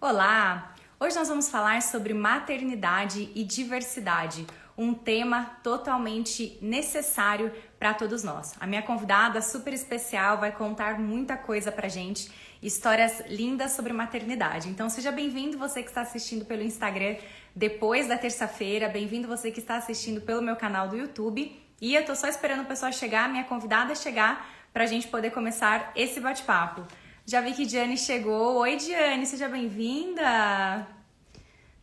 Olá! Hoje nós vamos falar sobre maternidade e diversidade, um tema totalmente necessário para todos nós. A minha convidada super especial vai contar muita coisa pra gente, histórias lindas sobre maternidade. Então seja bem-vindo você que está assistindo pelo Instagram depois da terça-feira, bem-vindo você que está assistindo pelo meu canal do YouTube. E eu tô só esperando o pessoal chegar, minha convidada chegar, pra gente poder começar esse bate-papo. Já vi que Diane chegou. Oi, Diane, seja bem-vinda.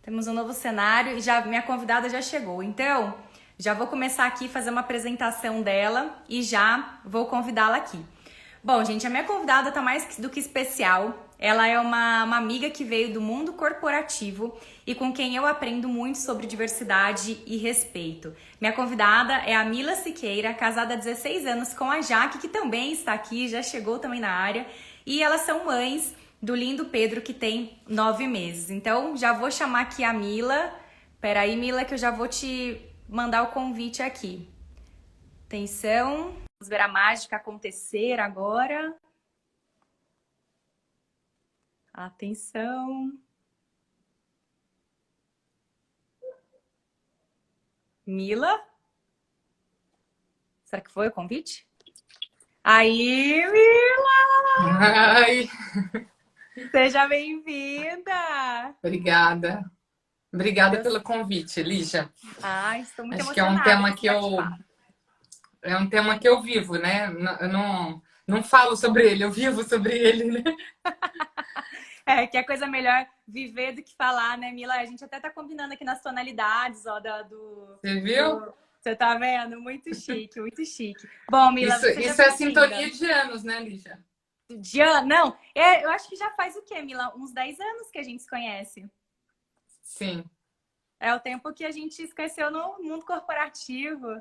Temos um novo cenário e minha convidada já chegou. Então, já vou começar aqui a fazer uma apresentação dela e já vou convidá-la aqui. Bom, gente, a minha convidada tá mais do que especial. Ela é uma amiga que veio do mundo corporativo e com quem eu aprendo muito sobre diversidade e respeito. Minha convidada é a Mila Siqueira, casada há 16 anos com a Jaque, que também está aqui, já chegou também na área. E elas são mães do lindo Pedro, que tem 9 meses. Então, já vou chamar aqui a Mila. Peraí, Mila, que eu já vou te mandar o convite aqui. Atenção. Vamos ver a mágica acontecer agora. Atenção. Mila? Será que foi o convite? Aí, Mila! Ai, Seja bem-vinda! obrigada. Obrigada pelo convite, Lígia. Ai, estou muito Acho que emocionada com esse bate-papo. é um tema que eu vivo, né? Eu não falo sobre ele, eu vivo sobre ele, né? É, que é coisa melhor viver do que falar, né, Mila? A gente até tá combinando aqui nas tonalidades, ó, Você viu? Você tá vendo? Muito chique, muito chique. Bom, Mila, seja Isso é bem-vinda. sintonia de anos, né, Lígia? Não, eu acho que já faz o quê, Mila? Uns 10 anos que a gente se conhece. Sim, É o tempo que a gente se esqueceu no mundo corporativo.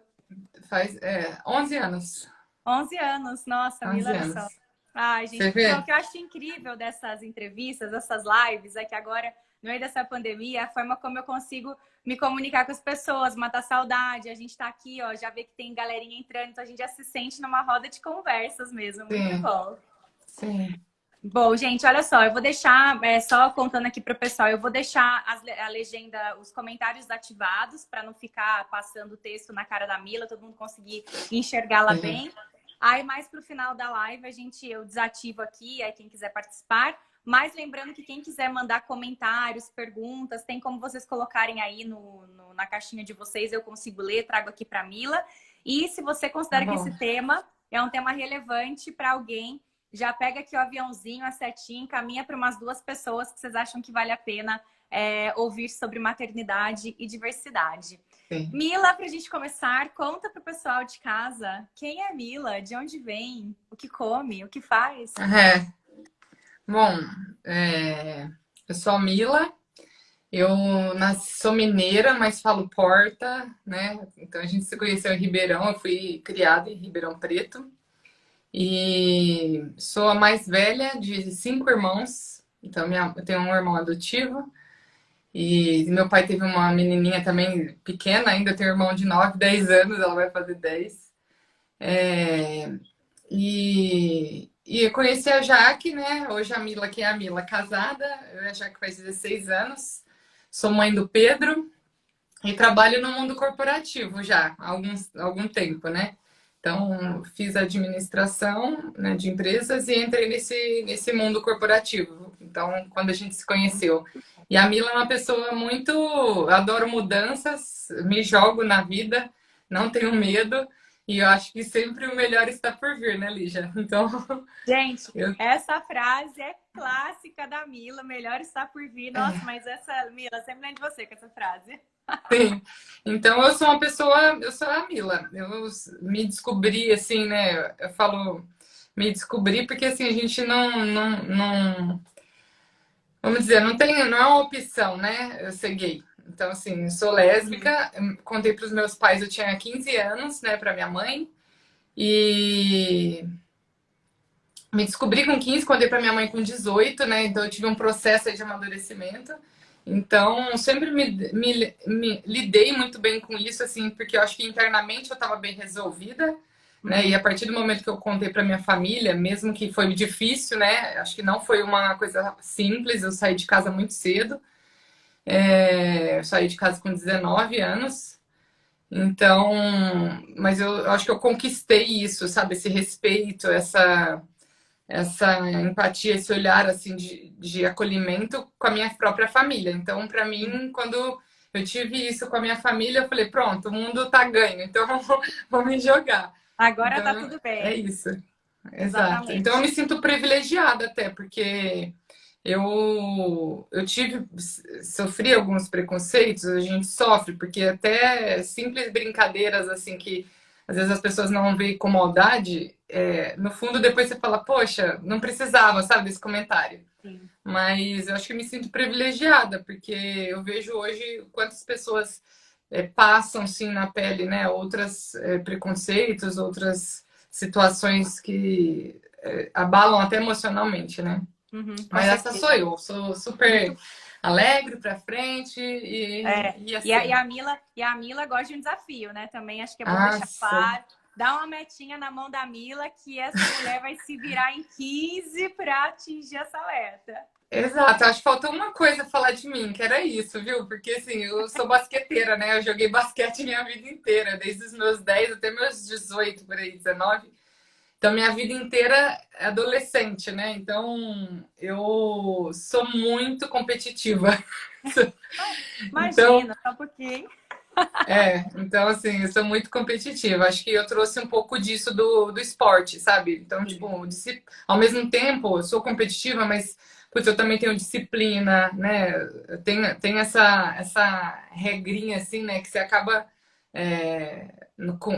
faz 11 anos. 11 anos, nossa, 11 Mila, olha só. anos. Ai, Você gente, então, o vê? que eu acho incrível dessas entrevistas, dessas lives, é que agora, no meio dessa pandemia, a forma como eu consigo me comunicar com as pessoas, matar saudade, a gente tá aqui, ó, já vê que tem galerinha entrando, então a gente já se sente numa roda de conversas mesmo, muito Sim, bom. sim. Bom, gente, olha só, eu vou deixar, só contando aqui para o pessoal, eu vou deixar a legenda, os comentários ativados para não ficar passando o texto na cara da Mila, todo mundo conseguir enxergá-la Sim. bem. Aí, mais para o final da live, eu desativo aqui, aí quem quiser participar. Mas lembrando que quem quiser mandar comentários, perguntas, tem como vocês colocarem aí na caixinha de vocês, eu consigo ler, trago aqui para a Mila. E se você Tá considera que bom. esse tema é um tema relevante para alguém, já pega aqui o aviãozinho, a setinha, encaminha para umas 2 pessoas que vocês acham que vale a pena ouvir sobre maternidade e diversidade. Sim. Mila, para a gente começar, conta para o pessoal de casa quem é Mila, de onde vem, o que come, o que faz. É. Bom, eu sou a Mila. Sou mineira, mas falo porta, né? Então a gente se conheceu em Ribeirão, eu fui criada em Ribeirão Preto. E sou a mais velha de 5 irmãos. Então eu tenho um irmão adotivo. E meu pai teve uma menininha também pequena, ainda tem um irmão de 9, 10 anos, ela vai fazer 10. É, e eu conheci a Jaque, né? Hoje a Mila, que é a Mila, casada. Eu e a Jaque faz 16 anos. Sou mãe do Pedro e trabalho no mundo corporativo já há algum tempo, né? Então, fiz administração, né, de empresas e entrei nesse mundo corporativo. Então, quando a gente se conheceu. E a Mila é uma pessoa muito. Adoro mudanças, me jogo na vida, não tenho medo. E eu acho que sempre o melhor está por vir, né, Lígia? Então, Gente, eu. essa frase é clássica da Mila, melhor está por vir. Nossa, É, mas essa, Mila, sempre lembro de você com essa frase. sim. Então, eu sou uma pessoa. Eu sou a Mila. Eu me descobri, assim, né? Eu falo. Me descobri porque, assim, a gente não. Vamos dizer, não é uma opção, né? Eu ser gay. Então, assim, eu sou Sim. lésbica. Contei para os meus pais, eu tinha 15 anos, né, para minha mãe. E me descobri com 15, contei para minha mãe com 18, né? Então, eu tive um processo aí de amadurecimento. Então, sempre me lidei muito bem com isso, assim, porque eu acho que internamente eu estava bem resolvida. né? E a partir do momento que eu contei para minha família, mesmo que foi difícil, né? Acho que não foi uma coisa simples, eu saí de casa muito cedo. Eu saí de casa com 19 anos. Então, mas eu acho que eu conquistei isso, sabe? Esse respeito, essa empatia, esse olhar assim de acolhimento com a minha própria família. Então, para mim, quando eu tive isso com a minha família, eu falei, pronto, o mundo tá ganho, então vou me jogar. Agora tá Então, tudo é bem. isso. Exato. Então, eu me Exatamente. sinto privilegiada até, porque eu sofri alguns preconceitos, a gente sofre, porque até simples brincadeiras assim que às vezes as pessoas não veem com maldade, no fundo depois você fala, poxa, não precisava, sabe, desse comentário. Sim. Mas eu acho que me sinto privilegiada, porque eu vejo hoje quantas pessoas passam sim na pele, né, outras preconceitos, outras situações que abalam até emocionalmente, né? Uhum, com Mas essa certeza. sou eu, sou super Muito. alegre pra frente É, e e assim. a Mila gosta de um desafio, né? Também acho que é bom deixar Nossa, claro. Dá uma metinha na mão da Mila que essa mulher vai se virar em 15 para atingir essa meta. exato. Acho que faltou uma coisa falar de mim, que era isso, viu? Porque assim, eu sou basqueteira, né? Eu joguei basquete minha vida inteira, desde os meus 10 até meus 18, por aí, 19. Então, minha vida inteira é adolescente, né? Então, eu sou muito competitiva. Então, Imagina, só porque. então assim, eu sou muito competitiva. Acho que eu trouxe um pouco disso do esporte, sabe? Então, Sim. tipo, ao mesmo tempo, eu sou competitiva, mas putz, eu também tenho disciplina, né? Eu tenho essa regrinha, assim, né? Que você acaba.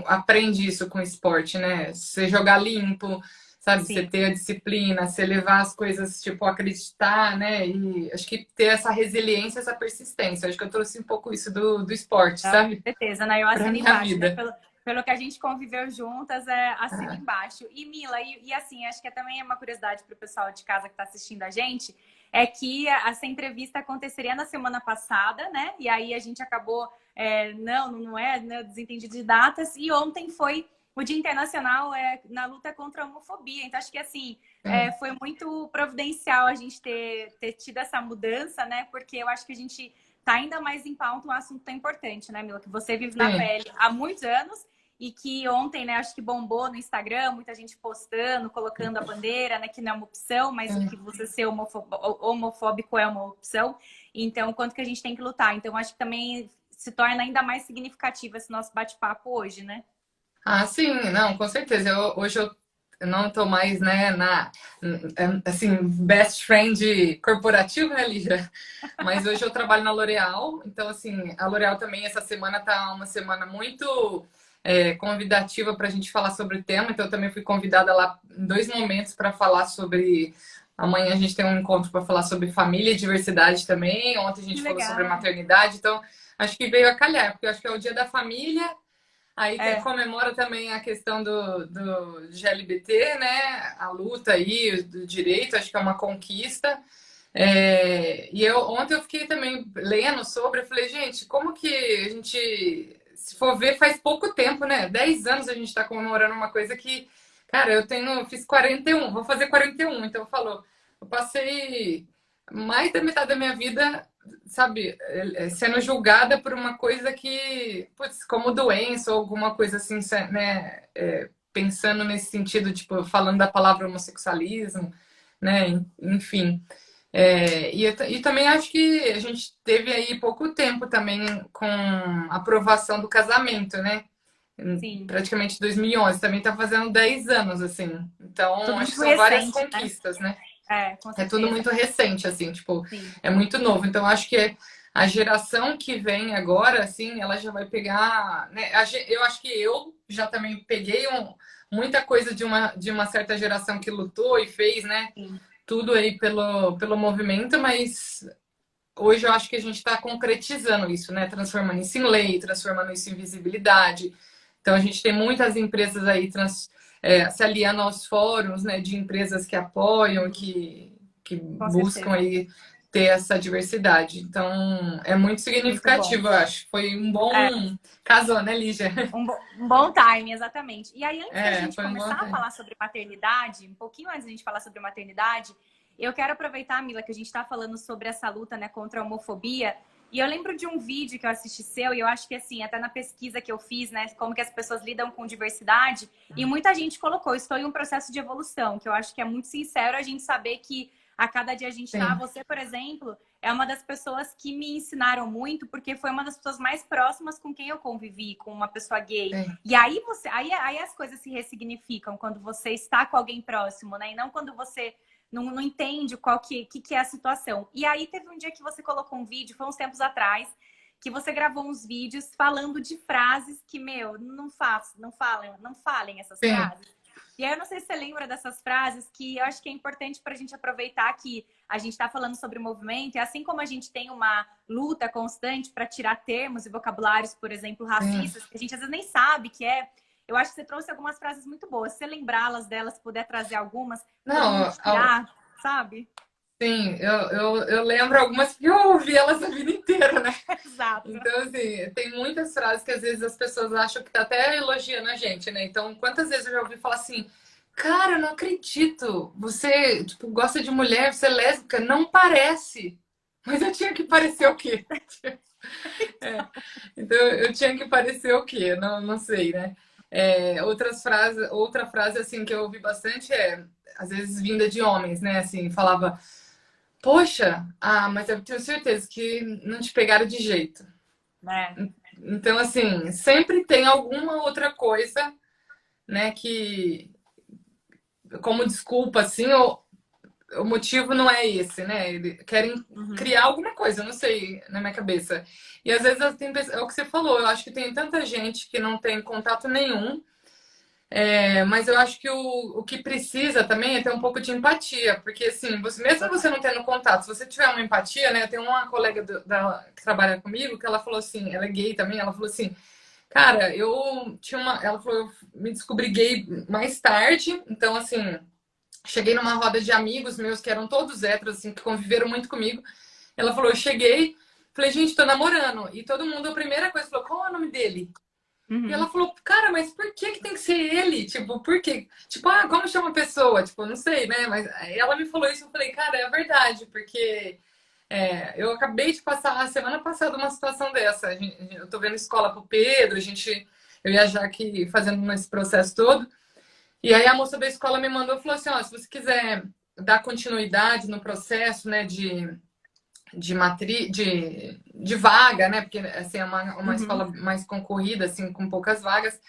Aprende isso com o esporte, né? Você jogar limpo, sabe? Você Sim. ter a disciplina, você levar as coisas, tipo, acreditar, né? E acho que ter essa resiliência, essa persistência. Acho que eu trouxe um pouco isso do esporte, Não, com sabe? certeza, né? Eu Pra assino minha embaixo, né? vida. Pelo que a gente conviveu juntas, assino embaixo. E Mila, e assim, acho que também é uma curiosidade para o pessoal de casa que está assistindo a gente, é que essa entrevista aconteceria na semana passada, né? E aí a gente acabou, não é, né, desentendido de datas, e ontem foi o Dia Internacional na luta contra a homofobia. Então, acho que assim, Sim, foi muito providencial a gente ter tido essa mudança, né? Porque eu acho que a gente tá ainda mais em pauta um assunto tão importante, né, Mila? Que você vive na sim, pele há muitos anos e que ontem, né, acho que bombou no Instagram, muita gente postando, colocando a bandeira, né, que não é uma opção, mas o que sim. você ser homofóbico é uma opção. Então, quanto que a gente tem que lutar? Então, acho que também se torna ainda mais significativo esse nosso bate-papo hoje, né? Ah, sim, não, com certeza. Hoje eu não estou mais, né, assim, best friend corporativo, né, Lígia? Mas hoje eu trabalho na L'Oréal, então, assim, a L'Oréal também essa semana tá uma semana muito convidativa para a gente falar sobre o tema, então eu também fui convidada lá em dois momentos para falar sobre. Amanhã a gente tem um encontro para falar sobre família e diversidade também. Ontem a Que gente falou sobre legal. maternidade, então acho que veio a calhar, porque eu acho que é o dia da família. Aí É, comemora também a questão do GLBT, né? A luta aí do direito, acho que é uma conquista. E ontem eu fiquei também lendo sobre, eu falei, gente, como que a gente, se for ver, faz pouco tempo, né? 10 anos a gente está comemorando uma coisa que, cara, fiz 41, vou fazer 41, então falou, eu passei mais da metade da minha vida, sabe, sendo julgada por uma coisa que, putz, como doença ou alguma coisa assim, né? Pensando nesse sentido, tipo, falando da palavra homossexualismo, né? Enfim. E também acho que a gente teve aí pouco tempo também com a aprovação do casamento, né? sim. Praticamente 2011, também está fazendo 10 anos, assim. Então, Tudo acho que muito são várias recente, né? conquistas, né? Com É tudo certeza. muito recente, assim, tipo, Sim. é muito novo. Então, acho que a geração que vem agora, assim, ela já vai pegar, né? Eu acho que eu já também peguei muita coisa de uma certa geração que lutou e fez, né? Sim. Tudo aí pelo movimento, mas hoje eu acho que a gente está concretizando isso, né? Transformando isso em lei, transformando isso em visibilidade. Então a gente tem muitas empresas aí se aliando aos fóruns, né? De empresas que apoiam, que Com buscam certeza. aí ter essa diversidade. Então, é muito Muito bom. significativo, eu acho. Foi um bom... É, Casou, né, Lígia? um bom time, exatamente. E aí, antes da É, gente foi um bom começar a tempo. falar sobre maternidade, um pouquinho antes da gente falar sobre maternidade, eu quero aproveitar, Mila, que a gente está falando sobre essa luta, né, contra a homofobia. E eu lembro de um vídeo que eu assisti seu, e eu acho que, assim, até na pesquisa que eu fiz, né, como que as pessoas lidam com diversidade, e muita gente colocou, estou em um processo de evolução, que eu acho que é muito sincero a gente saber que a cada dia a gente tá. Sim, Você, por exemplo, é uma das pessoas que me ensinaram muito, porque foi uma das pessoas mais próximas com quem eu convivi, com uma pessoa gay. sim. E aí aí as coisas se ressignificam quando você está com alguém próximo, né? E não quando você não entende qual que é a situação. E aí teve um dia que você colocou um vídeo, foi uns tempos atrás, que você gravou uns vídeos falando de frases que, meu, não falem essas Sim. frases. E aí eu não sei se você lembra dessas frases que eu acho que é importante para a gente aproveitar que a gente está falando sobre o movimento, e assim como a gente tem uma luta constante para tirar termos e vocabulários, por exemplo, Sim. racistas, que a gente às vezes nem sabe que é. Eu acho que você trouxe algumas frases muito boas. Se você lembrá-las delas, puder trazer algumas, todo mundo Não, tirar, sabe? sim, eu lembro algumas que eu ouvi elas a vida inteira, né? Exato. Então, assim, tem muitas frases que às vezes as pessoas acham que tá até elogiando a gente, né? Então, quantas vezes eu já ouvi falar assim, cara, eu não acredito, você, tipo, gosta de mulher, você é lésbica? Não parece. Mas eu tinha que parecer o quê? É. Então, eu tinha que parecer o quê? Não sei, né? Outra frase, assim, que eu ouvi bastante é, às vezes, vinda de homens, né? Assim, falava, poxa, mas eu tenho certeza que não te pegaram de jeito. É. Então, assim, sempre tem alguma outra coisa, né, que, como desculpa, assim, o motivo não é esse, né? Eles querem Uhum. criar alguma coisa, eu não sei, na minha cabeça. E às vezes é o que você falou, eu acho que tem tanta gente que não tem contato nenhum, mas eu acho que o que precisa também é ter um pouco de empatia, porque assim, mesmo você não tendo contato, se você tiver uma empatia, né? Tem uma colega que trabalha comigo que ela falou assim, ela é gay também, ela falou assim, cara, eu tinha uma. Ela falou, eu me descobri gay mais tarde, então assim, cheguei numa roda de amigos meus que eram todos héteros, assim, que conviveram muito comigo. Ela falou, eu cheguei, falei, gente, tô namorando. E todo mundo, a primeira coisa, falou, qual é o nome dele? E ela Uhum. falou, cara, mas por que que tem que ser ele? Tipo, por quê? Tipo, como chama a pessoa? Tipo, não sei, né? Mas aí ela me falou isso, eu falei, cara, é verdade, porque eu acabei de passar a semana passada uma situação dessa. Eu tô vendo escola pro Pedro, eu ia já aqui fazendo esse processo todo. E aí a moça da escola me mandou e falou assim, ó, se você quiser dar continuidade no processo, né, de vaga, né, porque assim, é uma Uhum. escola mais concorrida, assim, com poucas vagas.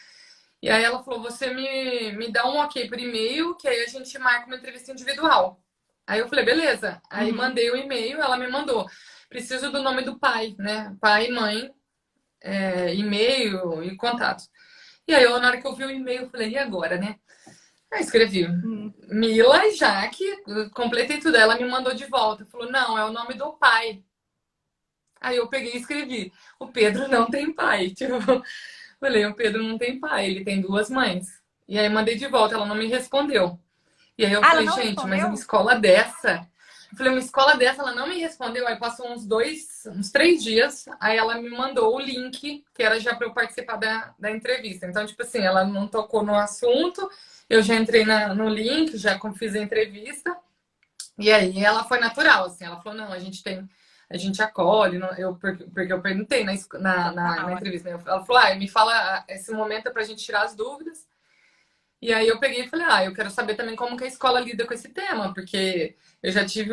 E aí ela falou, você me dá um ok por e-mail, que aí a gente marca uma entrevista individual. Aí eu falei, beleza. Aí Uhum. mandei o e-mail, ela me mandou. Preciso do nome do pai, né? Pai e mãe, e-mail e contato. E aí, na hora que eu vi o e-mail, eu falei, e agora, né? Aí escrevi Uhum. Mila e Jaque, completei tudo. Ela me mandou de volta. Falou, não, é o nome do pai. Aí eu peguei e escrevi, o Pedro não tem pai. Tipo, falei, o Pedro não tem pai, ele tem duas mães. E aí mandei de volta, ela não me respondeu. E aí eu Ah, ela falei, não gente, mas uma respondeu? escola dessa. Eu falei, uma escola dessa, ela não me respondeu. Aí passou uns 3 dias. Aí ela me mandou o link, que era já para eu participar da entrevista. Então, tipo assim, ela não tocou no assunto. Eu já entrei no link, já fiz a entrevista. E aí ela foi natural, assim. Ela falou, não, a gente acolhe. Porque eu perguntei na Total. entrevista, né? Ela falou, me fala, esse momento é pra gente tirar as dúvidas. E aí eu peguei e falei, eu quero saber também como que a escola lida com esse tema, porque eu já tive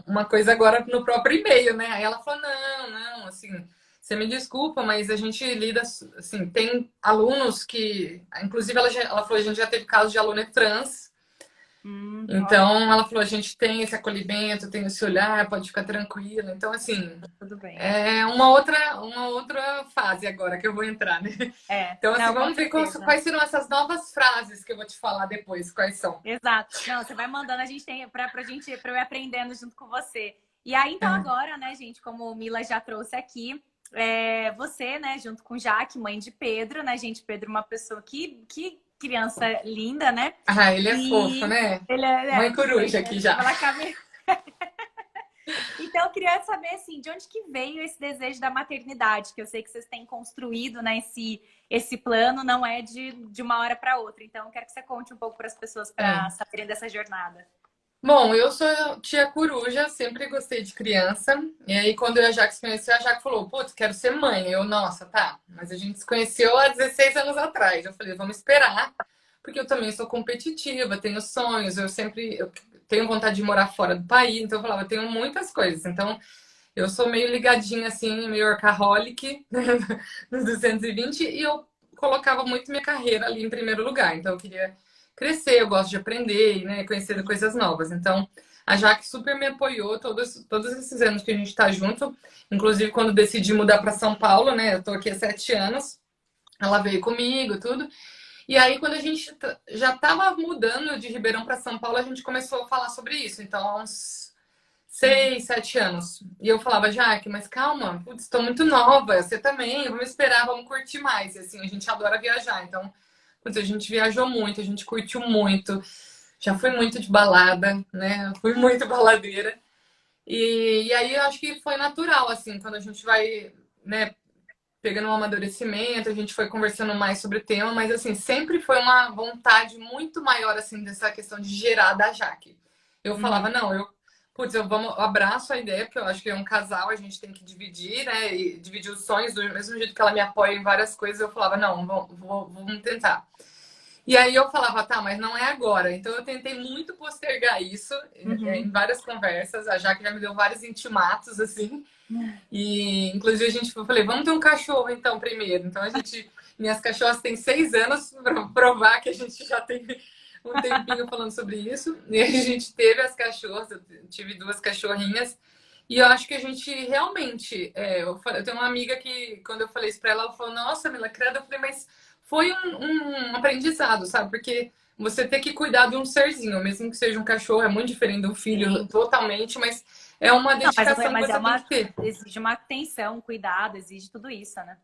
uma coisa agora no próprio e-mail, né? Aí ela falou, não, assim, você me desculpa, mas a gente lida, assim, tem alunos que, inclusive ela falou, a gente já teve casos de aluno trans, Olha, então ela falou, a gente tem esse acolhimento, tem esse olhar, pode ficar tranquila. Então, assim, tudo bem. é uma outra fase agora que eu vou entrar, né? Então, assim, Não, com vamos ver certeza. quais serão essas novas frases que eu vou te falar depois, quais são. Exato. Não, você vai mandando, a gente tem pra gente, pra eu ir aprendendo junto com você. E aí, então, É. agora, né, gente, como o Mila já trouxe aqui, você, né, junto com Jaque, mãe de Pedro, né, gente? Pedro, é uma pessoa que criança linda, né? Ele é fofo, E né? ele Mãe tudo bem, coruja né? aqui já. Ela cabe. Então, eu queria saber, assim, de onde que veio esse desejo da maternidade, que eu sei que vocês têm construído, né, esse plano, não é de uma hora para outra. Então, eu quero que você conte um pouco para as pessoas para É. saberem dessa jornada. Bom, eu sou tia coruja, sempre gostei de criança. E aí, quando eu e a Jaque se conheceu, a Jaque falou: Putz, quero ser mãe. Eu, nossa, tá. Mas a gente se conheceu há 16 anos atrás. Eu falei: Vamos esperar, porque eu também sou competitiva, tenho sonhos. Eu tenho vontade de morar fora do país. Então, eu falava: Eu tenho muitas coisas. Então, eu sou meio ligadinha, assim, meio workaholic nos 220. E eu colocava muito minha carreira ali em primeiro lugar. Então, eu queria crescer, eu gosto de aprender, né, conhecer coisas novas. Então, a Jaque super me apoiou todos esses anos que a gente está junto. Inclusive, quando decidi mudar para São Paulo, né, eu tô aqui há 7 anos, ela veio comigo, tudo. E aí, quando a gente já estava mudando de Ribeirão para São Paulo, a gente começou a falar sobre isso. Então, há uns 6, 7 anos. E eu falava: Jaque, mas calma, putz, estou muito nova, você também, vamos esperar, vamos curtir mais. E assim, a gente adora viajar, então, putz, a gente viajou muito, a gente curtiu muito, já fui muito de balada, né? Fui muito baladeira. E aí eu acho que foi natural, assim, quando a gente vai, né, pegando um amadurecimento, a gente foi conversando mais sobre o tema, mas assim, sempre foi uma vontade muito maior, assim, dessa questão de gerar da Jaque. Eu falava: Uhum. não, putz, eu abraço a ideia, porque eu acho que é um casal, a gente tem que dividir, né? E dividir os sonhos, do mesmo jeito que ela me apoia em várias coisas, eu falava: não, vamos tentar. E aí eu falava: tá, mas não é agora. Então eu tentei muito postergar isso em Uhum. várias conversas. A Jaque já me deu vários intimatos, assim. E inclusive eu falei: vamos ter um cachorro então primeiro. Então minhas cachorras têm 6 anos para provar que a gente já tem um tempinho falando sobre isso. E a gente teve as cachorras, eu tive 2 cachorrinhas. E eu acho que a gente realmente. Eu tenho uma amiga que, quando eu falei isso pra ela, ela falou: Nossa, Mila, credo. Eu falei: Mas foi um aprendizado, sabe? Porque você ter que cuidar de um serzinho, mesmo que seja um cachorro, é muito diferente de um filho Sim. totalmente, mas é uma Não, dedicação que você tem que ter. exige uma atenção, um cuidado, exige tudo isso, né?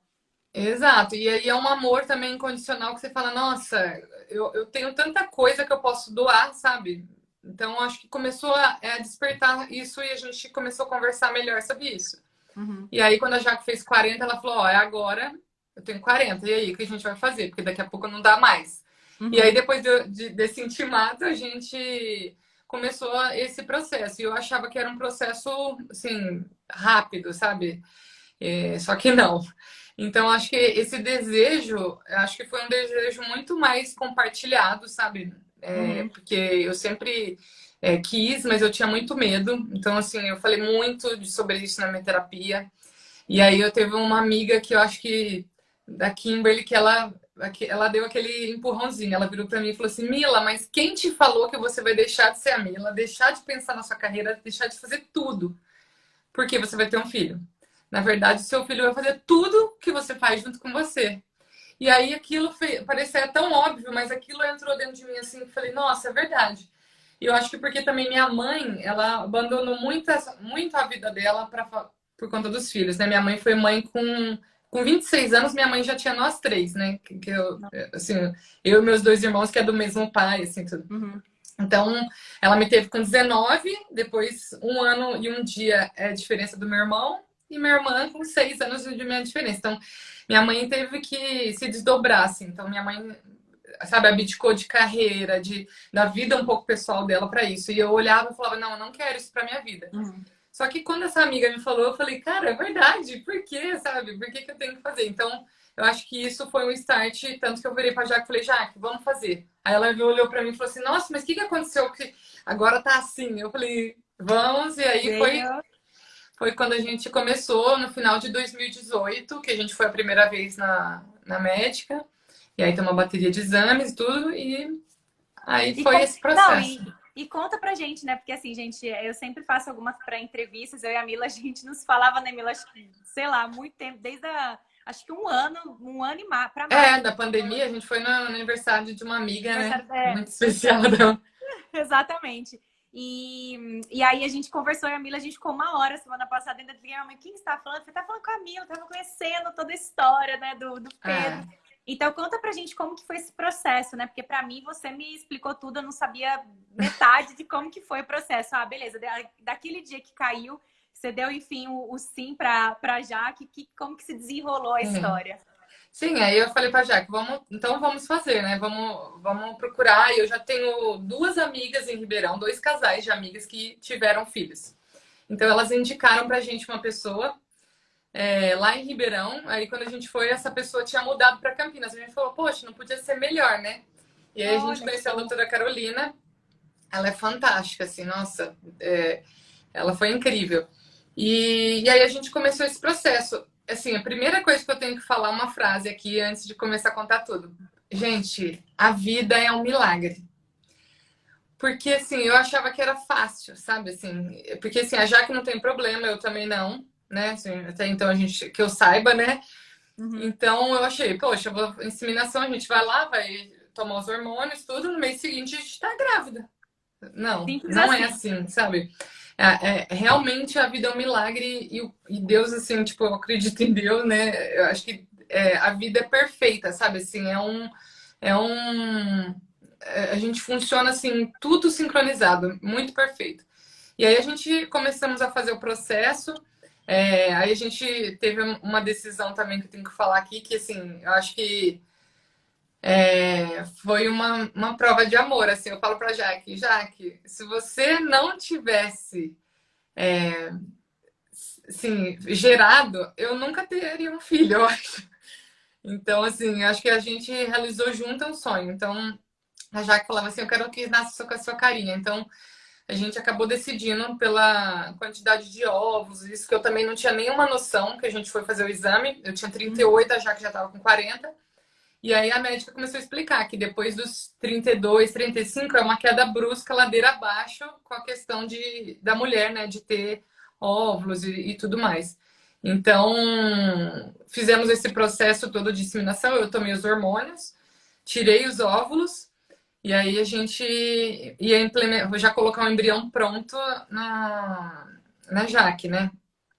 Exato. E aí é um amor também incondicional que você fala: Nossa, eu tenho tanta coisa que eu posso doar, sabe? Então acho que começou a despertar isso e a gente começou a conversar melhor sobre isso. Uhum. E aí, quando a Jaque fez 40, ela falou: Ó, é agora, eu tenho 40, e aí, o que a gente vai fazer? Porque daqui a pouco não dá mais. E aí, Uhum. depois desse intimato, a gente começou esse processo. E eu achava que era um processo, assim, rápido, sabe? Só que não. Então, acho que esse desejo, acho que foi um desejo muito mais compartilhado, sabe? Uhum. Porque eu sempre quis, mas eu tinha muito medo. Então, assim, eu falei muito sobre isso na minha terapia. E aí eu teve uma amiga que eu acho que da Kimberly que ela deu aquele empurrãozinho. Ela virou para mim e falou assim: Mila, mas quem te falou que você vai deixar de ser a Mila, deixar de pensar na sua carreira, deixar de fazer tudo, porque você vai ter um filho? Na verdade, o seu filho vai fazer tudo que você faz junto com você. E aí aquilo parecia tão óbvio, mas aquilo entrou dentro de mim assim, e falei: Nossa, é verdade. E eu acho que porque também minha mãe, ela abandonou muito a vida dela por conta dos filhos, né? Minha mãe foi mãe com 26 anos, minha mãe já tinha nós três, né? Assim, eu e meus 2 irmãos, que é do mesmo pai, assim, tudo. Uhum. Então, ela me teve com 19, depois 1 ano e 1 dia é a diferença do meu irmão, e minha irmã com 6 anos de minha diferença. Então, minha mãe teve que se desdobrar, assim. Então, minha mãe, sabe, abdicou de carreira, da vida um pouco pessoal dela para isso. E eu olhava e falava: Não, eu não quero isso para minha vida. Uhum. Só que quando essa amiga me falou, eu falei: Cara, é verdade, por quê, sabe? Por que que eu tenho que fazer? Então, eu acho que isso foi um start, tanto que eu virei pra Jaque e falei: Jaque, vamos fazer. Aí ela olhou pra mim e falou assim: Nossa, mas o que que aconteceu que agora tá assim? Eu falei: Vamos. E aí Veio. foi quando a gente começou, no final de 2018, que a gente foi a primeira vez na médica. E aí tem uma bateria de exames e tudo, e aí E foi esse não, processo. e conta pra gente, né? Porque assim, gente, eu sempre faço algumas pré-entrevistas, eu e a Mila, a gente nos falava, né, Mila, acho que, sei lá, muito tempo, acho que um ano e pra mais, Da né? pandemia, a gente foi no aniversário de uma amiga, né? Aniversário, Muito especial exato, dela. exatamente. E aí a gente conversou e a Mila, a gente ficou uma hora semana passada, ainda liguei, mas quem está falando? Você tá falando com a Mila, tava conhecendo toda a história, né, do Pedro. É. Então conta pra gente como que foi esse processo, né? Porque pra mim você me explicou tudo, eu não sabia metade de como que foi o processo. Ah, beleza, daquele dia que caiu, você deu, enfim, o sim para Jaque. Como que se desenrolou a Sim. história? Sim, aí eu falei pra Jaque, vamos fazer, né? Vamos procurar. E eu já tenho duas amigas em Ribeirão, dois casais de amigas que tiveram filhos. Então elas indicaram pra gente uma pessoa lá em Ribeirão. Aí quando a gente foi, essa pessoa tinha mudado para Campinas. A gente falou, poxa, não podia ser melhor, né? E aí a gente Olha, que conheceu a bom. doutora Carolina. Ela é fantástica, assim, nossa, ela foi incrível. E aí a gente começou esse processo. Assim, a primeira coisa que eu tenho que falar, uma frase aqui antes de começar a contar tudo. Gente, a vida é um milagre. Porque, assim, eu achava que era fácil, sabe? Assim, porque, assim, a Jaque não tem problema, eu também não, né? Assim, até então a gente, que eu saiba, né? Uhum. Então eu achei, poxa, inseminação, a gente vai lá, vai tomar os hormônios, tudo, no mês seguinte a gente tá grávida. Não, Simples não é assim. assim, sabe? Realmente a vida é um milagre e Deus, assim, tipo, eu acredito em Deus, né? Eu acho que a vida é perfeita, sabe? Assim, é um, a gente funciona assim, tudo sincronizado, muito perfeito. E aí a gente começamos a fazer o processo. Aí a gente teve uma decisão também que eu tenho que falar aqui, que assim, eu acho que foi uma prova de amor. Assim, eu falo pra Jaque, se você não tivesse assim, gerado, eu nunca teria um filho, eu acho. Então, assim, acho que a gente realizou junto um sonho. Então, a Jaque falava assim, eu quero que nasça só com a sua carinha. Então, a gente acabou decidindo pela quantidade de ovos, isso que eu também não tinha nenhuma noção, que a gente foi fazer o exame. Eu tinha 38, a Jaque já estava com 40. E aí a médica começou a explicar que depois dos 32, 35 é uma queda brusca, ladeira abaixo, com a questão da mulher, né, de ter óvulos e tudo mais. Então, fizemos esse processo todo de inseminação, eu tomei os hormônios, tirei os óvulos, e aí a gente ia implementar, já colocar um embrião pronto na Jaque, né?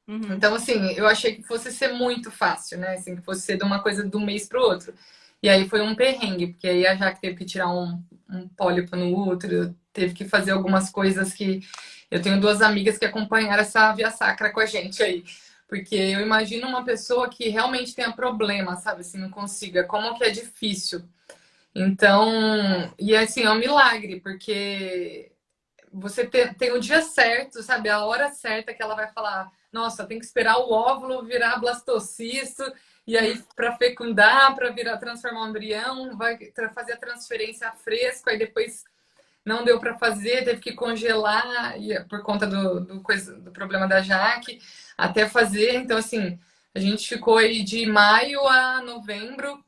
Uhum. Então, assim, eu achei que fosse ser muito fácil, né? Assim, que fosse ser de uma coisa de um mês para o outro. E aí foi um perrengue, porque aí a Jaque teve que tirar um pólipo no útero, teve que fazer algumas coisas que. Eu tenho duas amigas que acompanharam essa via sacra com a gente aí. Porque eu imagino uma pessoa que realmente tenha problema, sabe? Assim, não consiga. Como que é difícil. Então, e assim, é um milagre, porque você tem o dia certo, sabe? A hora certa que ela vai falar, nossa, tem que esperar o óvulo virar blastocisto, e aí para fecundar, para virar, transformar um embrião, vai fazer a transferência a fresco, aí depois não deu para fazer, teve que congelar por conta do problema da Jaque, até fazer. Então, assim, a gente ficou aí de maio a novembro.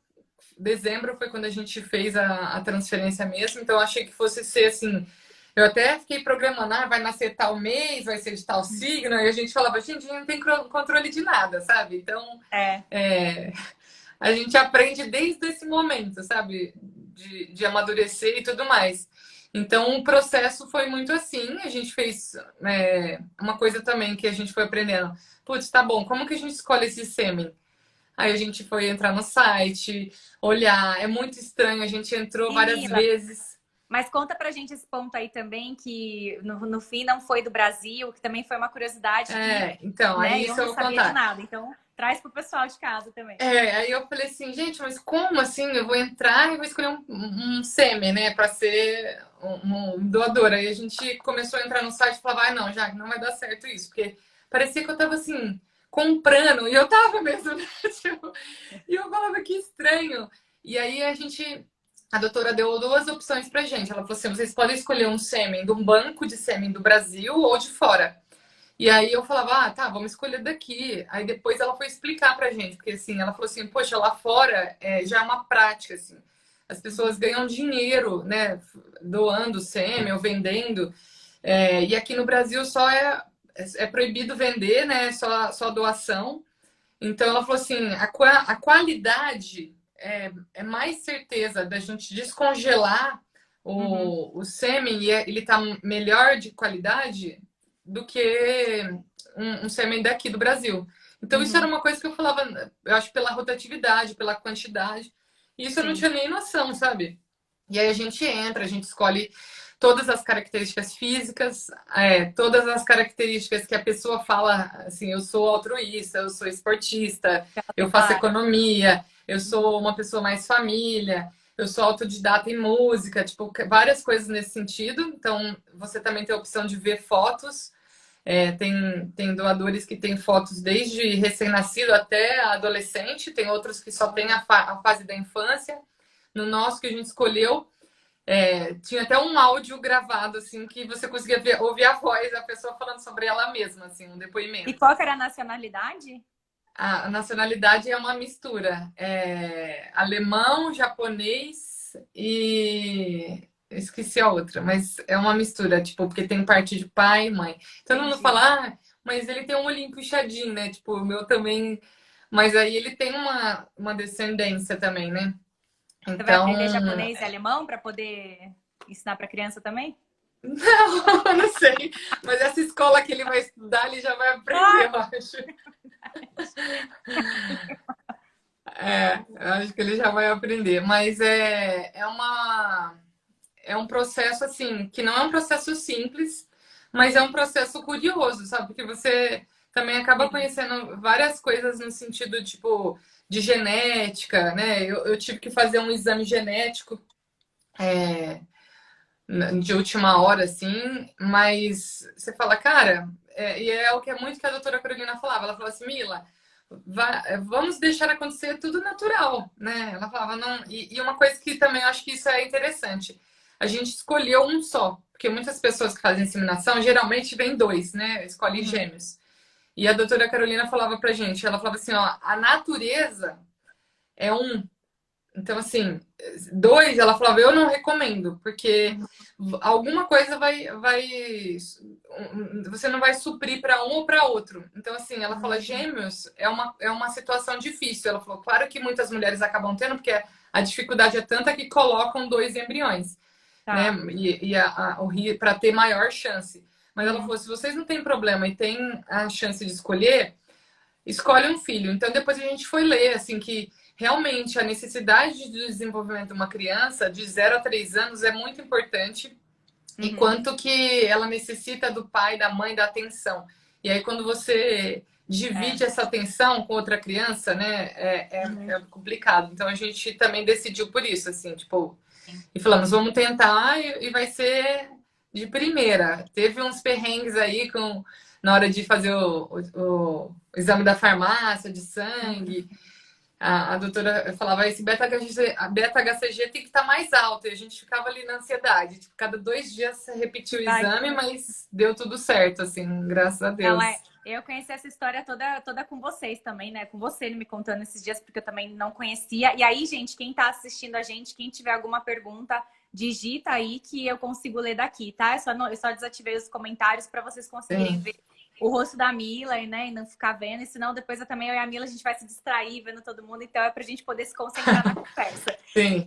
Dezembro foi quando a gente fez a transferência mesmo, então eu achei que fosse ser assim. Eu até fiquei programando, vai nascer tal mês, vai ser de tal signo, e a gente falava, gente, a gente não tem controle de nada, sabe? Então, É. a gente aprende desde esse momento, sabe? De amadurecer e tudo mais. Então, o processo foi muito assim. A gente fez uma coisa também que a gente foi aprendendo. Putz, tá bom, como que a gente escolhe esse sêmen? Aí a gente foi entrar no site, olhar. É muito estranho, a gente entrou E várias Mila, vezes. mas conta pra gente esse ponto aí também, que no fim não foi do Brasil, que também foi uma curiosidade que, Então, né, aí eu isso eu não vou sabia de contar. nada. Então, traz pro pessoal de casa também. Aí eu falei assim, gente, mas como assim? Eu vou entrar e vou escolher um sêmen, né, para ser um doador. Aí a gente começou a entrar no site e falava, não, já não vai dar certo isso, porque parecia que eu tava assim, comprando, e eu tava mesmo, né? Tipo, e eu falava que estranho. E aí a doutora deu duas opções pra gente. Ela falou assim: vocês podem escolher um sêmen de um banco de sêmen do Brasil ou de fora. E aí eu falava, tá, vamos escolher daqui. Aí depois ela foi explicar pra gente, porque assim, ela falou assim, poxa, lá fora já é uma prática, assim. As pessoas Uhum. ganham dinheiro, né, doando sêmen ou vendendo. E aqui no Brasil só é proibido vender, né, só doação. Então ela falou assim, a qualidade é mais certeza da gente descongelar Uhum. o sêmen e ele tá melhor de qualidade do que um sêmen daqui do Brasil. Então isso era Uhum. uma coisa que eu falava, eu acho pela rotatividade, pela quantidade. E isso eu não Sim. tinha nem noção, sabe? E aí a gente entra, a gente escolhe. todas as características físicas, todas as características que a pessoa fala, assim, eu sou altruísta, eu sou esportista, eu faço economia, eu sou uma pessoa mais família, eu sou autodidata em música, tipo, várias coisas nesse sentido. Então, você também tem a opção de ver fotos. Tem doadores que têm fotos desde recém-nascido até adolescente, tem outros que só têm a fase da infância. No nosso que a gente escolheu, tinha até um áudio gravado, assim, que você conseguia ouvir a voz da pessoa falando sobre ela mesma, assim, um E depoimento. qual que era a nacionalidade? A nacionalidade é uma mistura. Alemão, japonês e... Esqueci a outra, mas é uma mistura, tipo, porque tem parte de pai e mãe. Todo mundo fala, mas ele tem um olhinho puxadinho, né? Tipo, o meu também. Mas aí ele tem uma descendência também, né? Você vai Então, aprender japonês e alemão para poder ensinar para criança também? não, não sei. Mas essa escola que ele vai estudar, ele já vai aprender, eu acho. Eu acho que ele já vai aprender. Mas é um processo, assim, que não é um processo simples, mas é um processo curioso, sabe? Porque você também acaba conhecendo várias coisas no sentido, tipo, de genética, né? Eu tive que fazer um exame genético de última hora, assim, mas você fala, cara, e é o que é muito que a doutora Carolina falava. Ela falava assim, Mila, vamos deixar acontecer tudo natural, né? Ela falava, não. E uma coisa que também eu acho que isso é interessante, a gente escolheu um só, porque muitas pessoas que fazem inseminação geralmente vem dois, né? Escolhem gêmeos. E a doutora Carolina falava pra gente, ela falava assim, ó, a natureza é um. Então, assim, dois, ela falava, eu não recomendo, porque alguma coisa você não vai suprir para um ou para outro. Então, assim, ela fala, gêmeos é uma situação difícil. Ela falou, claro que muitas mulheres acabam tendo, porque a dificuldade é tanta que colocam dois embriões, né? Tá. E para ter maior chance. Mas ela falou, se vocês não têm problema e têm a chance de escolher, escolhe um filho. Então, depois a gente foi ler, assim, que realmente a necessidade de desenvolvimento de uma criança de 0 a 3 anos é muito importante e quanto que ela necessita do pai, da mãe, da atenção. E aí, quando você divide essa atenção com outra criança, né, é complicado. Então, a gente também decidiu por isso, assim, tipo, e falamos, vamos tentar e vai ser de primeira. Teve uns perrengues aí na hora de fazer o exame da farmácia, de sangue. A doutora falava, esse beta-HCG tem que estar mais alto. E a gente ficava ali na ansiedade. Tipo, cada 2 dias você repetiu o exame, mas deu tudo certo, assim, graças a Deus. Eu conheci essa história toda com vocês também, né? Com você me contando esses dias, porque eu também não conhecia. E aí, gente, quem tá assistindo a gente, quem tiver alguma pergunta, digita aí que eu consigo ler daqui, tá? Eu só desativei os comentários para vocês conseguirem ver o rosto da Mila, né? E não ficar vendo. E senão depois eu e a Mila, a gente vai se distrair vendo todo mundo. Então é pra gente poder se concentrar na conversa. Sim.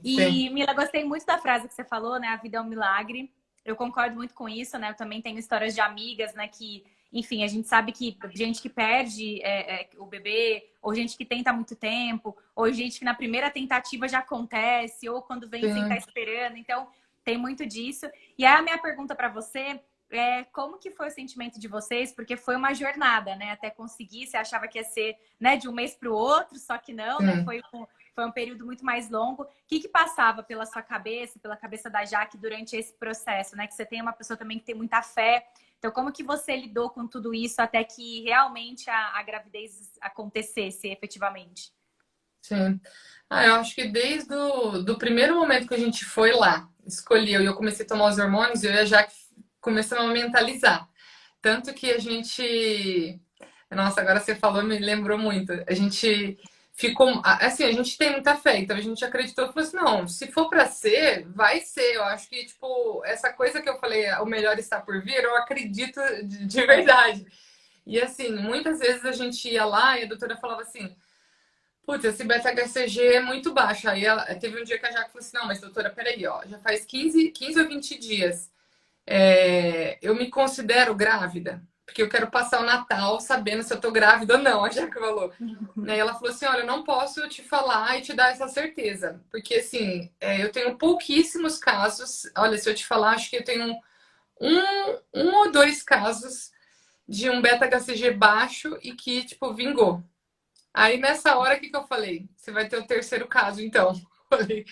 Mila, gostei muito da frase que você falou, né? A vida é um milagre. Eu concordo muito com isso, né? Eu também tenho histórias de amigas, né? Que, enfim, a gente sabe que gente que perde o bebê, ou gente que tenta há muito tempo, ou gente que na primeira tentativa já acontece, ou quando vem sem estar esperando. Então, tem muito disso. E aí a minha pergunta para você como que foi o sentimento de vocês? Porque foi uma jornada, né? Até conseguir, você achava que ia ser, né, de um mês para o outro, só que não, né? Foi um período muito mais longo. O que passava pela sua cabeça, pela cabeça da Jaque durante esse processo, né? Que você tem uma pessoa também que tem muita fé. Então, como que você lidou com tudo isso até que realmente a gravidez acontecesse efetivamente? Sim. Eu acho que desde do primeiro momento que a gente foi lá, escolheu, e eu comecei a tomar os hormônios, eu e a Jaque começamos a mentalizar. Tanto que a gente... Nossa, agora você falou, me lembrou muito. A gente ficou... Assim, a gente tem muita fé, então a gente acreditou e falou assim, não, se for pra ser, vai ser. Eu acho que, tipo, essa coisa que eu falei, o melhor está por vir, eu acredito de verdade. E assim, muitas vezes a gente ia lá e a doutora falava assim, putz, esse beta-HCG é muito baixo. Aí teve um dia que a Jaque falou assim, não, mas doutora, peraí, ó, já faz 15 ou 20 dias. Eu me considero grávida. porque eu quero passar o Natal sabendo se eu tô grávida ou não, a Jaque falou. Né? E ela falou assim, olha, eu não posso te falar e te dar essa certeza, porque assim, eu tenho pouquíssimos casos, olha, se eu te falar, acho que eu tenho um ou dois casos de um beta-HCG baixo e que, tipo, vingou. Aí nessa hora, o que eu falei? Você vai ter o terceiro caso, então. Falei,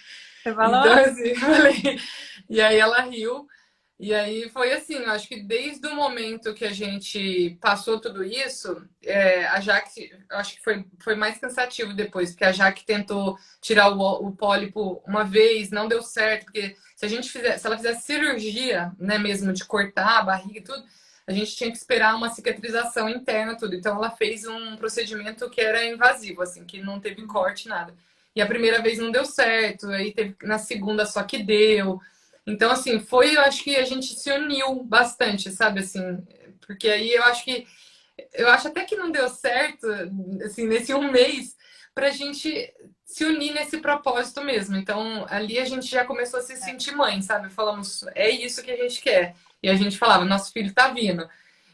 Você então, falou? assim, falei. E aí ela riu. E aí foi assim, eu acho que desde o momento que a gente passou tudo isso, a Jaque, eu acho que foi mais cansativo depois, porque a Jaque tentou tirar o pólipo uma vez, não deu certo, porque se ela fizesse cirurgia, né, mesmo de cortar a barriga e tudo, a gente tinha que esperar uma cicatrização interna, tudo. Então ela fez um procedimento que era invasivo, assim, que não teve corte, nada. E a primeira vez não deu certo, aí teve na segunda só que deu. Então, assim, eu acho que a gente se uniu bastante, sabe, assim, porque aí eu acho até que não deu certo, assim, nesse um mês, pra gente se unir nesse propósito mesmo. Então, ali a gente já começou a se sentir mãe, sabe? Falamos, é isso que a gente quer. E a gente falava, nosso filho tá vindo.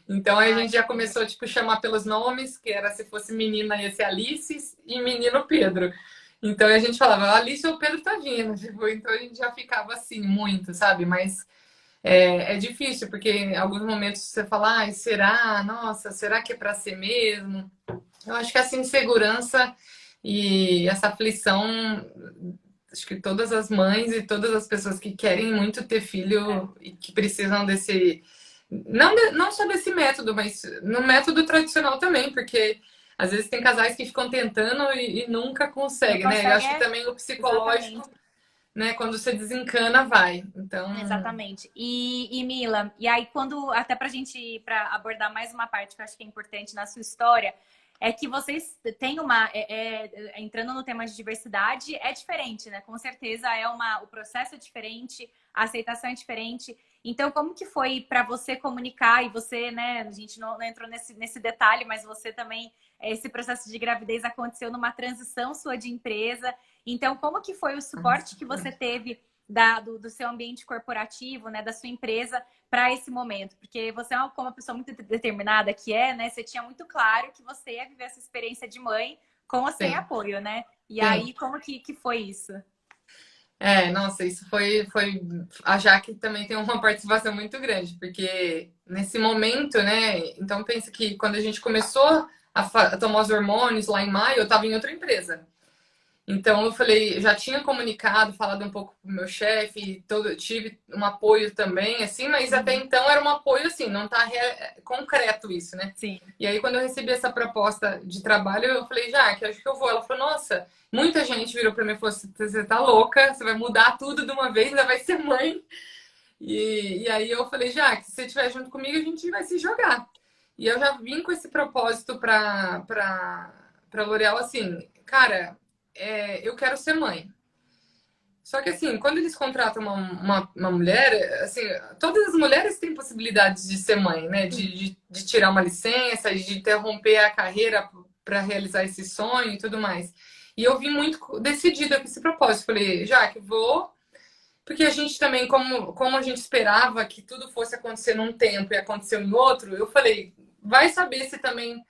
Então, aí a gente já começou, tipo, chamar pelos nomes, que era se fosse menina ia ser Alice e menino Pedro. Então a gente falava, Alice ou Pedro tá vindo. Tipo, então a gente já ficava assim, muito, sabe? Mas é difícil, porque em alguns momentos você fala, ai, será? Nossa, será que é pra ser mesmo? Eu acho que essa insegurança e essa aflição, acho que todas as mães e todas as pessoas que querem muito ter filho e que precisam desse. Não só desse método, mas no método tradicional também, porque às vezes tem casais que ficam tentando e nunca Não conseguem, né? Eu consegue, acho que também o exatamente. psicológico, né, quando você desencana, vai. Então, Exatamente. E Mila, e aí quando, até pra gente, para abordar mais uma parte que eu acho que é importante na sua história, é que vocês têm entrando no tema de diversidade, é diferente, né? Com certeza o processo é diferente, a aceitação é diferente. Então, como que foi para você comunicar e você, né? A gente não entrou nesse detalhe, mas você também, esse processo de gravidez aconteceu numa transição sua de empresa. Então, como que foi o suporte que você teve do seu ambiente corporativo, né, da sua empresa para esse momento? Porque você é como uma pessoa muito determinada que né? Você tinha muito claro que você ia viver essa experiência de mãe com ou sem sim, apoio, né? E sim. aí, como que foi isso? Nossa, isso foi. A Jaque também tem uma participação muito grande, porque nesse momento, né? Então, pensa que quando a gente começou a tomar os hormônios lá em maio, eu estava em outra empresa. Então eu falei, já tinha comunicado, falado um pouco pro meu chefe, tive um apoio também, assim, mas até Uhum. então era um apoio assim, não tá concreto isso, né? Sim. E aí quando eu recebi essa proposta de trabalho, eu falei, já, que acho que eu vou. Ela falou, nossa, muita gente virou pra mim e falou, você tá louca, você vai mudar tudo de uma vez, ainda vai ser mãe. E aí eu falei, já, que se você estiver junto comigo, a gente vai se jogar. E eu já vim com esse propósito pra L'Oréal, assim, cara, eu quero ser mãe. Só que assim, quando eles contratam uma mulher, assim, todas as mulheres têm possibilidades de ser mãe, né? De tirar uma licença, de interromper a carreira para realizar esse sonho e tudo mais. E eu vim muito decidida com esse propósito. Falei, já que vou, porque a gente também, como a gente esperava que tudo fosse acontecer num tempo e aconteceu em outro, eu falei, vai saber se também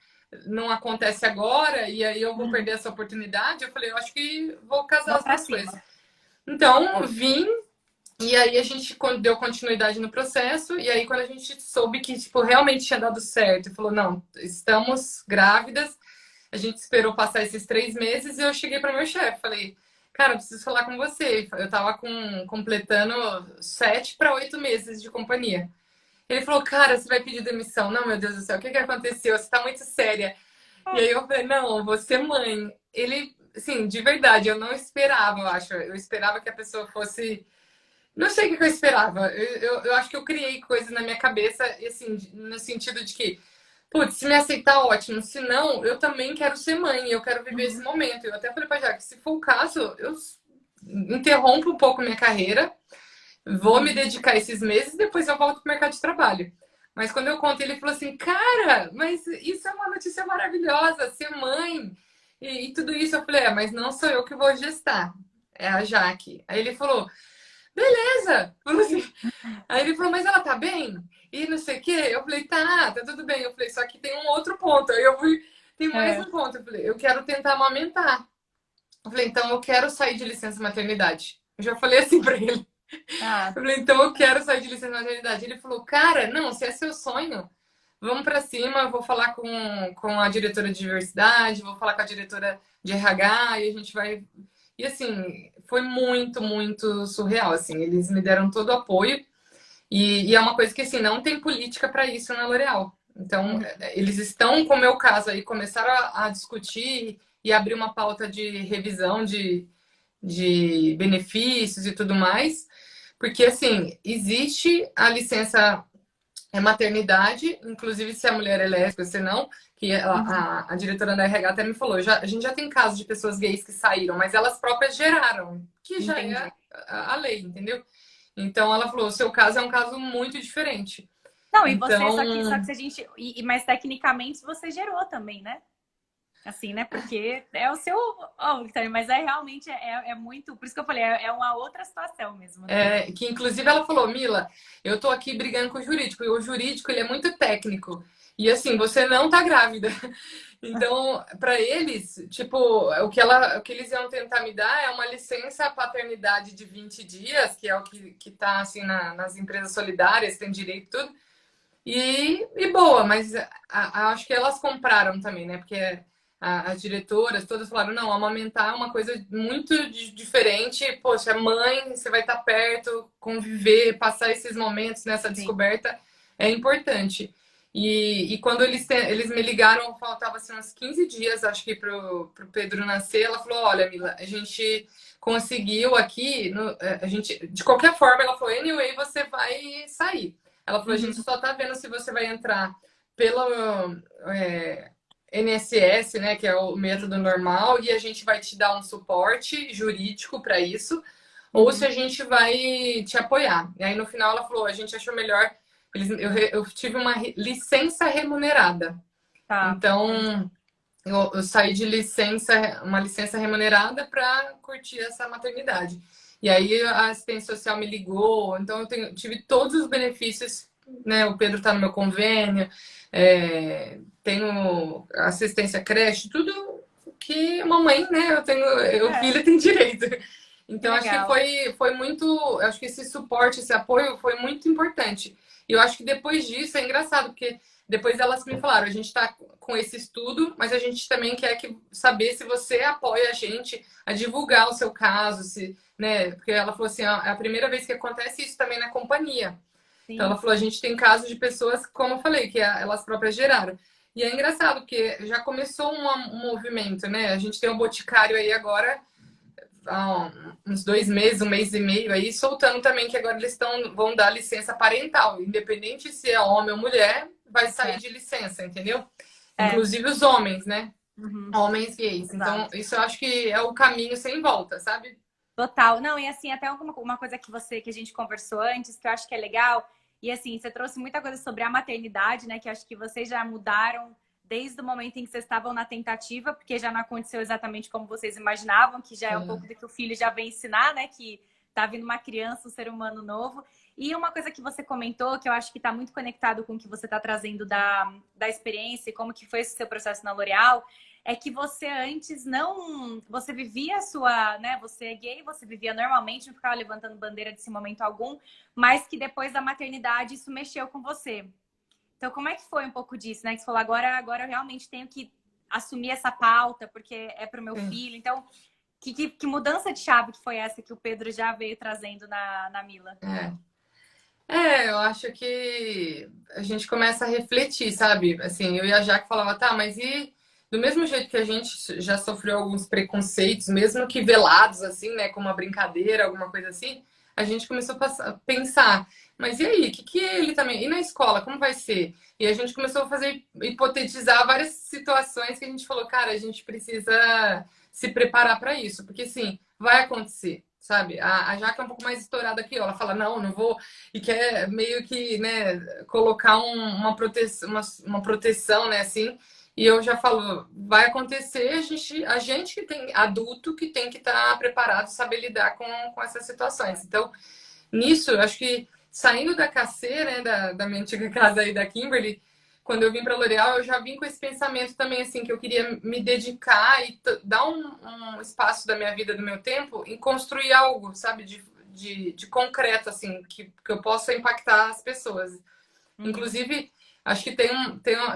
não acontece agora e aí eu vou perder essa oportunidade. Eu falei, eu acho que vou casar Vou as para duas coisas. cima. Então, vim e aí a gente deu continuidade no processo e aí quando a gente soube que tipo realmente tinha dado certo, falou, não, estamos grávidas. A gente esperou passar esses 3 meses e eu cheguei para meu chefe, falei, cara, eu preciso falar com você. Eu tava completando 7 para 8 meses de companhia. Ele falou, cara, você vai pedir demissão? Não, meu Deus do céu, o que que aconteceu? Você tá muito séria. E aí eu falei, não, eu vou ser mãe. Ele, assim, de verdade, eu não esperava, eu acho. Eu esperava que a pessoa fosse. Não sei o que eu esperava. Eu acho que eu criei coisas na minha cabeça, assim, no sentido de que, putz, se me aceitar, ótimo. Se não, eu também quero ser mãe, eu quero viver esse Uhum. momento. Eu até falei pra Jaque, se for o caso, eu interrompo um pouco minha carreira, vou me Uhum. dedicar esses meses e depois eu volto pro mercado de trabalho. Mas quando eu contei, ele falou assim, cara, mas isso é uma notícia maravilhosa, ser mãe e tudo isso. Eu falei, mas não sou eu que vou gestar, é a Jaque. Aí ele falou, beleza. Falou assim. Aí ele falou, mas ela tá bem? e não sei o quê. Eu falei, tá tudo bem. Eu falei, só que tem um outro ponto. Aí eu fui, tem mais É. um ponto. Eu falei, eu quero tentar amamentar. Eu falei, então eu quero sair de licença maternidade. Eu já falei assim pra ele. Ah, Eu falei, então eu quero sair de licença maternidade. Ele falou, cara, não, se é seu sonho, vamos pra cima. Eu vou falar com a diretora de diversidade, vou falar com a diretora de RH e a gente vai. E assim, foi muito, muito surreal. Assim, eles me deram todo o apoio. E é uma coisa que assim, não tem política para isso na L'Oréal. Então, uhum, eles estão, com o meu caso aí, começaram a discutir e abrir uma pauta de revisão de benefícios e tudo mais. Porque, assim, existe a licença maternidade, inclusive se a mulher é lésbica, se não, que uhum. a diretora da RH até me falou, a gente já tem casos de pessoas gays que saíram, mas elas próprias geraram, que já é Entendi. a lei, entendeu? Então ela falou, o seu caso é um caso muito diferente. Não, e você, só que Então, se a gente. Mas tecnicamente você gerou também, né? Assim, né? Porque é o seu. Oh, Victoria, mas é realmente muito. Por isso que eu falei, é uma outra situação mesmo, né? que inclusive ela falou, Mila, eu tô aqui brigando com o jurídico, e o jurídico ele é muito técnico. E assim, você não tá grávida. Então, para eles, tipo, o que eles iam tentar me dar é uma licença paternidade de 20 dias, que é o que tá assim nas empresas solidárias, tem direito e tudo. E boa, mas acho que elas compraram também, né? Porque as diretoras todas falaram, não, amamentar é uma coisa muito diferente. Poxa, mãe, você vai estar perto, conviver, passar esses momentos nessa Sim. descoberta é importante. E quando eles me ligaram, faltava assim, uns 15 dias, acho que pro Pedro nascer, ela falou, olha, Mila, a gente conseguiu aqui, a gente, de qualquer forma, ela falou, anyway, você vai sair. Ela falou, a gente Uhum. só tá vendo se você vai entrar pelo NSS, né, que é o método normal, e a gente vai te dar um suporte jurídico para isso, ou se Uhum. a gente vai te apoiar. E aí no final ela falou, a gente achou melhor, eu tive uma licença remunerada. Tá. Então, eu saí de licença, uma licença remunerada para curtir essa maternidade. E aí a assistência social me ligou, então tive todos os benefícios, né? O Pedro está no meu convênio, tenho assistência creche, tudo que mamãe, né? Eu É, filho tem direito. que Então acho que legal. foi muito, acho que esse suporte, esse apoio foi muito importante. E eu acho que depois disso é engraçado, porque depois elas me falaram, a gente está com esse estudo, mas a gente também quer saber se você apoia a gente a divulgar o seu caso, se, né? Porque ela falou assim, ó, é a primeira vez que acontece isso também na companhia. Então ela Sim. falou, a gente tem casos de pessoas, como eu falei, que elas próprias geraram. E é engraçado, porque já começou um movimento, né? A gente tem um boticário aí agora, há uns 2 meses, um mês e meio aí, soltando também que agora eles vão dar licença parental. Independente se é homem ou mulher, vai Tá sair certo. de licença, entendeu? É. Inclusive os homens, né? Uhum. Homens gays. Então, Exato. isso eu acho que é o caminho sem volta, sabe? Total. Não, e assim, até uma coisa que a gente conversou antes, que eu acho que é legal, e assim, você trouxe muita coisa sobre a maternidade, né? Que eu acho que vocês já mudaram desde o momento em que vocês estavam na tentativa, porque já não aconteceu exatamente como vocês imaginavam, que já é um pouco do que o filho já vem ensinar, né? Que tá vindo uma criança, um ser humano novo. E uma coisa que você comentou, que eu acho que está muito conectado com o que você está trazendo da experiência e como que foi esse seu processo na L'Oréal, é que você antes não. Você vivia a sua. Né, você é gay, você vivia normalmente, não ficava levantando bandeira desse momento algum, mas que depois da maternidade isso mexeu com você. Então, como é que foi um pouco disso, né? Que você falou, agora eu realmente tenho que assumir essa pauta, porque é para o meu Sim. filho. Então, que mudança de chave que foi essa que o Pedro já veio trazendo na Mila? Eu acho que a gente começa a refletir, sabe? Assim, eu e a Jaque falava, tá, mas e do mesmo jeito que a gente já sofreu alguns preconceitos, mesmo que velados, assim, né, como uma brincadeira, alguma coisa assim, a gente começou a pensar, mas e aí, que ele também, e na escola, como vai ser? E a gente começou a fazer, hipotetizar várias situações que a gente falou, cara, a gente precisa se preparar para isso, porque assim, vai acontecer. Sabe? A Jaque é um pouco mais estourada aqui, ó. Ela fala, não, não vou, e quer meio que, né, colocar uma proteção, né, assim. E eu já falo, vai acontecer, a gente que tem adulto que tem que estar preparado, saber lidar com essas situações. Então, nisso, eu acho que saindo da KC, né, da minha antiga casa aí da Kimberly, quando eu vim para L'Oréal, eu já vim com esse pensamento também, assim, que eu queria me dedicar e dar um espaço da minha vida, do meu tempo, em construir algo, sabe, de concreto, assim, que eu possa impactar as pessoas. Inclusive, acho que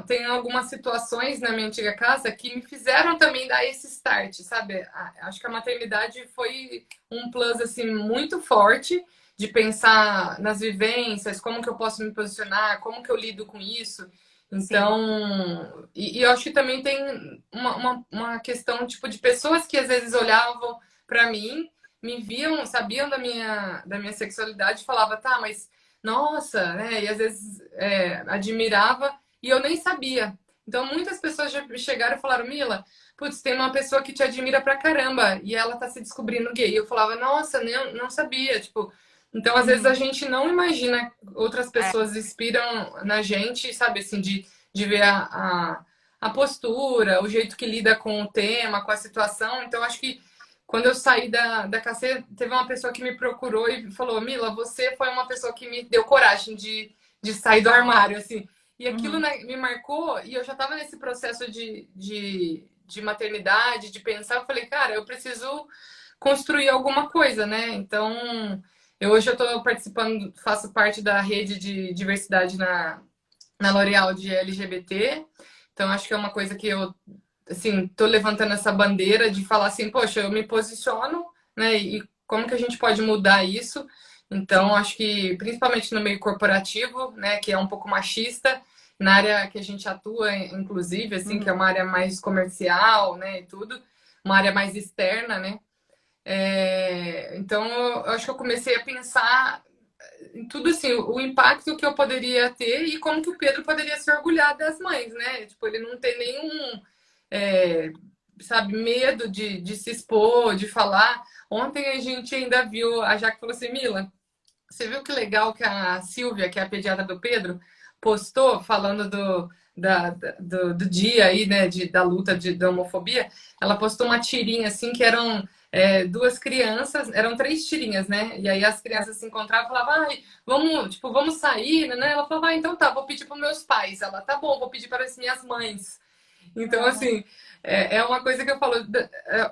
tem algumas situações na minha antiga casa que me fizeram também dar esse start, sabe? Acho que a maternidade foi um plus, assim, muito forte de pensar nas vivências, como que eu posso me posicionar, como que eu lido com isso. Sim, Então, e eu acho que também tem uma questão, tipo, de pessoas que às vezes olhavam para mim, me viam, sabiam da minha sexualidade e falavam, tá, mas nossa, né? E às vezes admirava e eu nem sabia. Então muitas pessoas já chegaram e falaram, Mila, putz, tem uma pessoa que te admira pra caramba e ela tá se descobrindo gay. Eu falava, nossa, nem, não sabia, tipo. Então às vezes a gente não imagina outras é, pessoas inspiram na gente, sabe, assim, de ver a postura, o jeito que lida com o tema, com a situação. Então acho que quando eu saí da KC, teve uma pessoa que me procurou e falou, Mila, você foi uma pessoa que me deu coragem de sair do armário, assim. E aquilo, uhum, né, me marcou e eu já estava nesse processo de maternidade, de pensar, eu falei, cara, eu preciso construir alguma coisa, né? Então, hoje eu estou participando, faço parte da rede de diversidade na L'Oréal de LGBT. Então, acho que é uma coisa que eu assim, tô levantando essa bandeira de falar assim, poxa, eu me posiciono, né? E como que a gente pode mudar isso? Então, sim, acho que principalmente no meio corporativo, né, que é um pouco machista, na área que a gente atua, inclusive, assim, que é uhum, uma área mais comercial, né, e tudo, uma área mais externa, né? Então, eu acho que eu comecei a pensar em tudo assim, o impacto que eu poderia ter e como que o Pedro poderia se orgulhar das mães, né? Tipo, ele não tem nenhum é, sabe, medo de se expor, de falar. Ontem a gente ainda viu, a Jaque falou assim, Mila, você viu que legal que a Silvia, que é a pediatra do Pedro, postou falando do dia aí, né, da luta da homofobia. Ela postou uma tirinha assim que eram duas crianças, eram três tirinhas, né? E aí as crianças se encontravam e falavam, ai, vamos, tipo, vamos sair, né? Ela falava, ah, então tá, vou pedir para meus pais. Ela, tá bom, vou pedir para as minhas mães. Então, uhum, assim, é uma coisa que eu falo.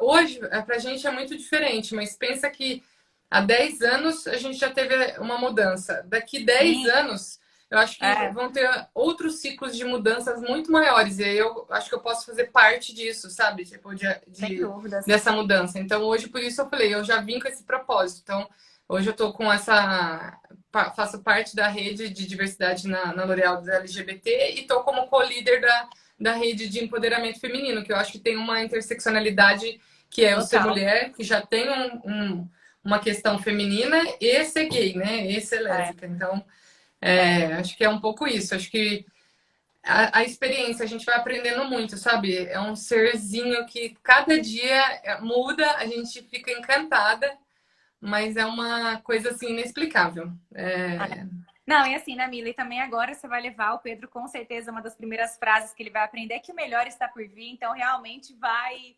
Hoje, pra gente é muito diferente, mas pensa que há 10 anos a gente já teve uma mudança. Daqui 10 sim, anos, eu acho que é, vão ter outros ciclos de mudanças muito maiores. E aí eu acho que eu posso fazer parte disso, sabe? Tipo, sem dúvidas. dessa mudança. Então, hoje, por isso eu falei, eu já vim com esse propósito. Então, hoje eu tô com essa. Faço parte da rede de diversidade na L'Oréal do LGBT e tô como co-líder da rede de empoderamento feminino, que eu acho que tem uma interseccionalidade que é o ser Total. mulher, que já tem uma questão feminina, e ser gay, né? E ser É, lésbica. Então, é. acho que é um pouco isso. Acho que a experiência, a gente vai aprendendo muito, sabe? É um serzinho que cada dia muda, a gente fica encantada, mas é uma coisa assim inexplicável. Não, e assim, né, Mila? E também agora você vai levar o Pedro, com certeza, uma das primeiras frases que ele vai aprender é que o melhor está por vir, então realmente vai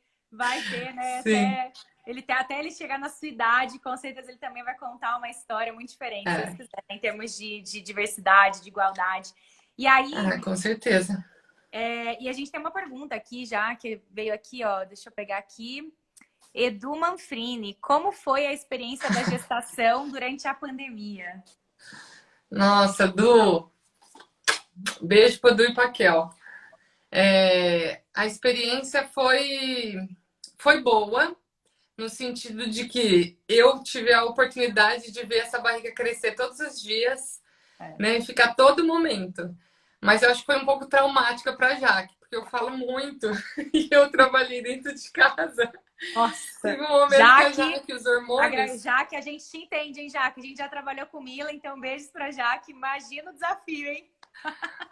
ter, né, Sim, até ele chegar na sua idade, com certeza ele também vai contar uma história muito diferente, se Deus é, quiser, em termos de diversidade, de igualdade. E aí, com certeza. e a gente tem uma pergunta aqui já, que veio aqui, ó, deixa eu pegar aqui. Edu Manfrini, como foi a experiência da gestação durante a pandemia? Nossa, Du, beijo pro Du e pra Kel. A experiência foi boa, no sentido de que eu tive a oportunidade de ver essa barriga crescer todos os dias, É. né, e ficar todo momento. Mas eu acho que foi um pouco traumática para Jaque, porque eu falo muito e eu trabalhei dentro de casa. Nossa, Teve um momento que já a que Jaque, os hormônios. Já que a gente te entende, hein, Jaque? A gente já trabalhou com Mila, então beijos pra Jaque. Imagina o desafio, hein?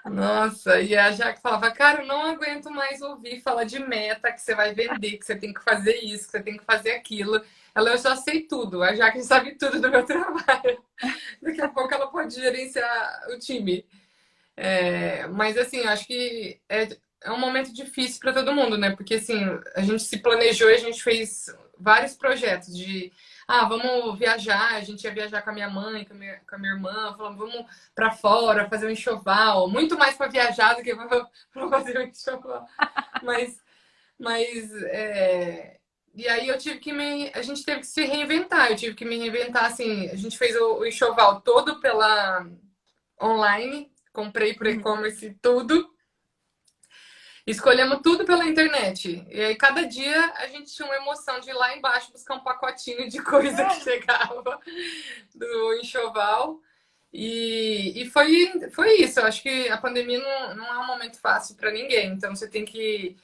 Nossa, e a Jaque falava, cara, eu não aguento mais ouvir falar de meta, que você vai vender, que você tem que fazer isso, que você tem que fazer aquilo. Ela, eu já sei tudo, a Jaque sabe tudo do meu trabalho. Daqui a pouco ela pode gerenciar o time. Mas assim, eu acho que é um momento difícil para todo mundo, né? Porque assim, a gente se planejou e a gente fez vários projetos de ah, vamos viajar. A gente ia viajar com a minha mãe, com a minha irmã, falando, vamos pra fora, fazer um enxoval. Muito mais pra viajar do que pra fazer um enxoval. Mas, mas e aí eu tive que a gente teve que se reinventar. Eu tive que me reinventar, assim, a gente fez o enxoval todo pela online, comprei por Uhum. e-commerce tudo. Escolhemos tudo pela internet. E aí, cada dia, a gente tinha uma emoção de ir lá embaixo buscar um pacotinho de coisa que chegava do enxoval. E foi isso. Eu acho que a pandemia não é um momento fácil para ninguém. Então, você tem que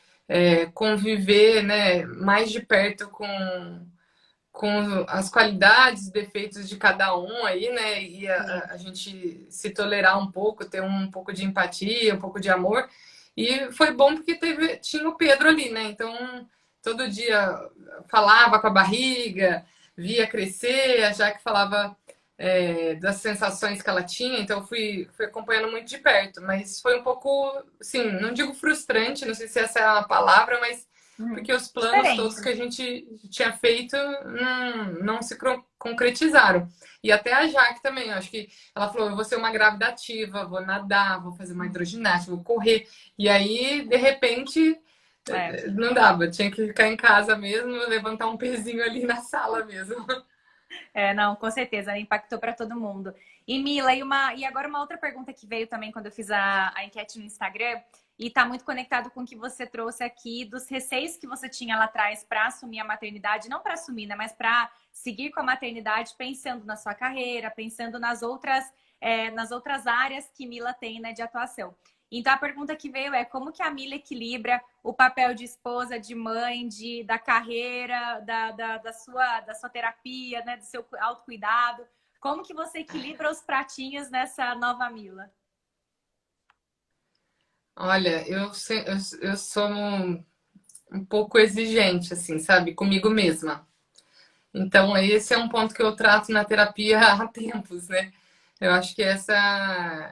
conviver, né, mais de perto com as qualidades, defeitos de cada um aí, né? E a gente se tolerar um pouco, ter um pouco de empatia, um pouco de amor. E foi bom porque tinha o Pedro ali, né? Então, todo dia falava com a barriga, via crescer, a Jaque falava das sensações que ela tinha, então fui acompanhando muito de perto. Mas foi um pouco, assim, não digo frustrante, não sei se essa é a palavra, mas Uhum. porque os planos todos que Diferente. a gente tinha feito não se concretizaram. E até a Jaque também, eu acho que ela falou: eu vou ser uma grávida ativa, vou nadar, vou fazer uma hidroginástica, vou correr. E aí, de repente, É. não dava, tinha que ficar em casa mesmo, levantar um pezinho ali na sala mesmo. É, não, com certeza, né? Impactou para todo mundo. E Mila, e agora uma outra pergunta que veio também quando eu fiz a enquete no Instagram, e está muito conectado com o que você trouxe aqui, dos receios que você tinha lá atrás para assumir a maternidade, não para assumir, né? Mas para seguir com a maternidade, pensando na sua carreira, pensando nas outras áreas que Mila tem, né, de atuação. Então a pergunta que veio é como que a Mila equilibra o papel de esposa, de mãe, da carreira, da sua terapia, né, do seu autocuidado. Como que você equilibra os pratinhos nessa nova Mila? Olha, eu sou um pouco exigente, assim, sabe, comigo mesma. Então, esse é um ponto que eu trato na terapia há tempos, né? Eu acho que essa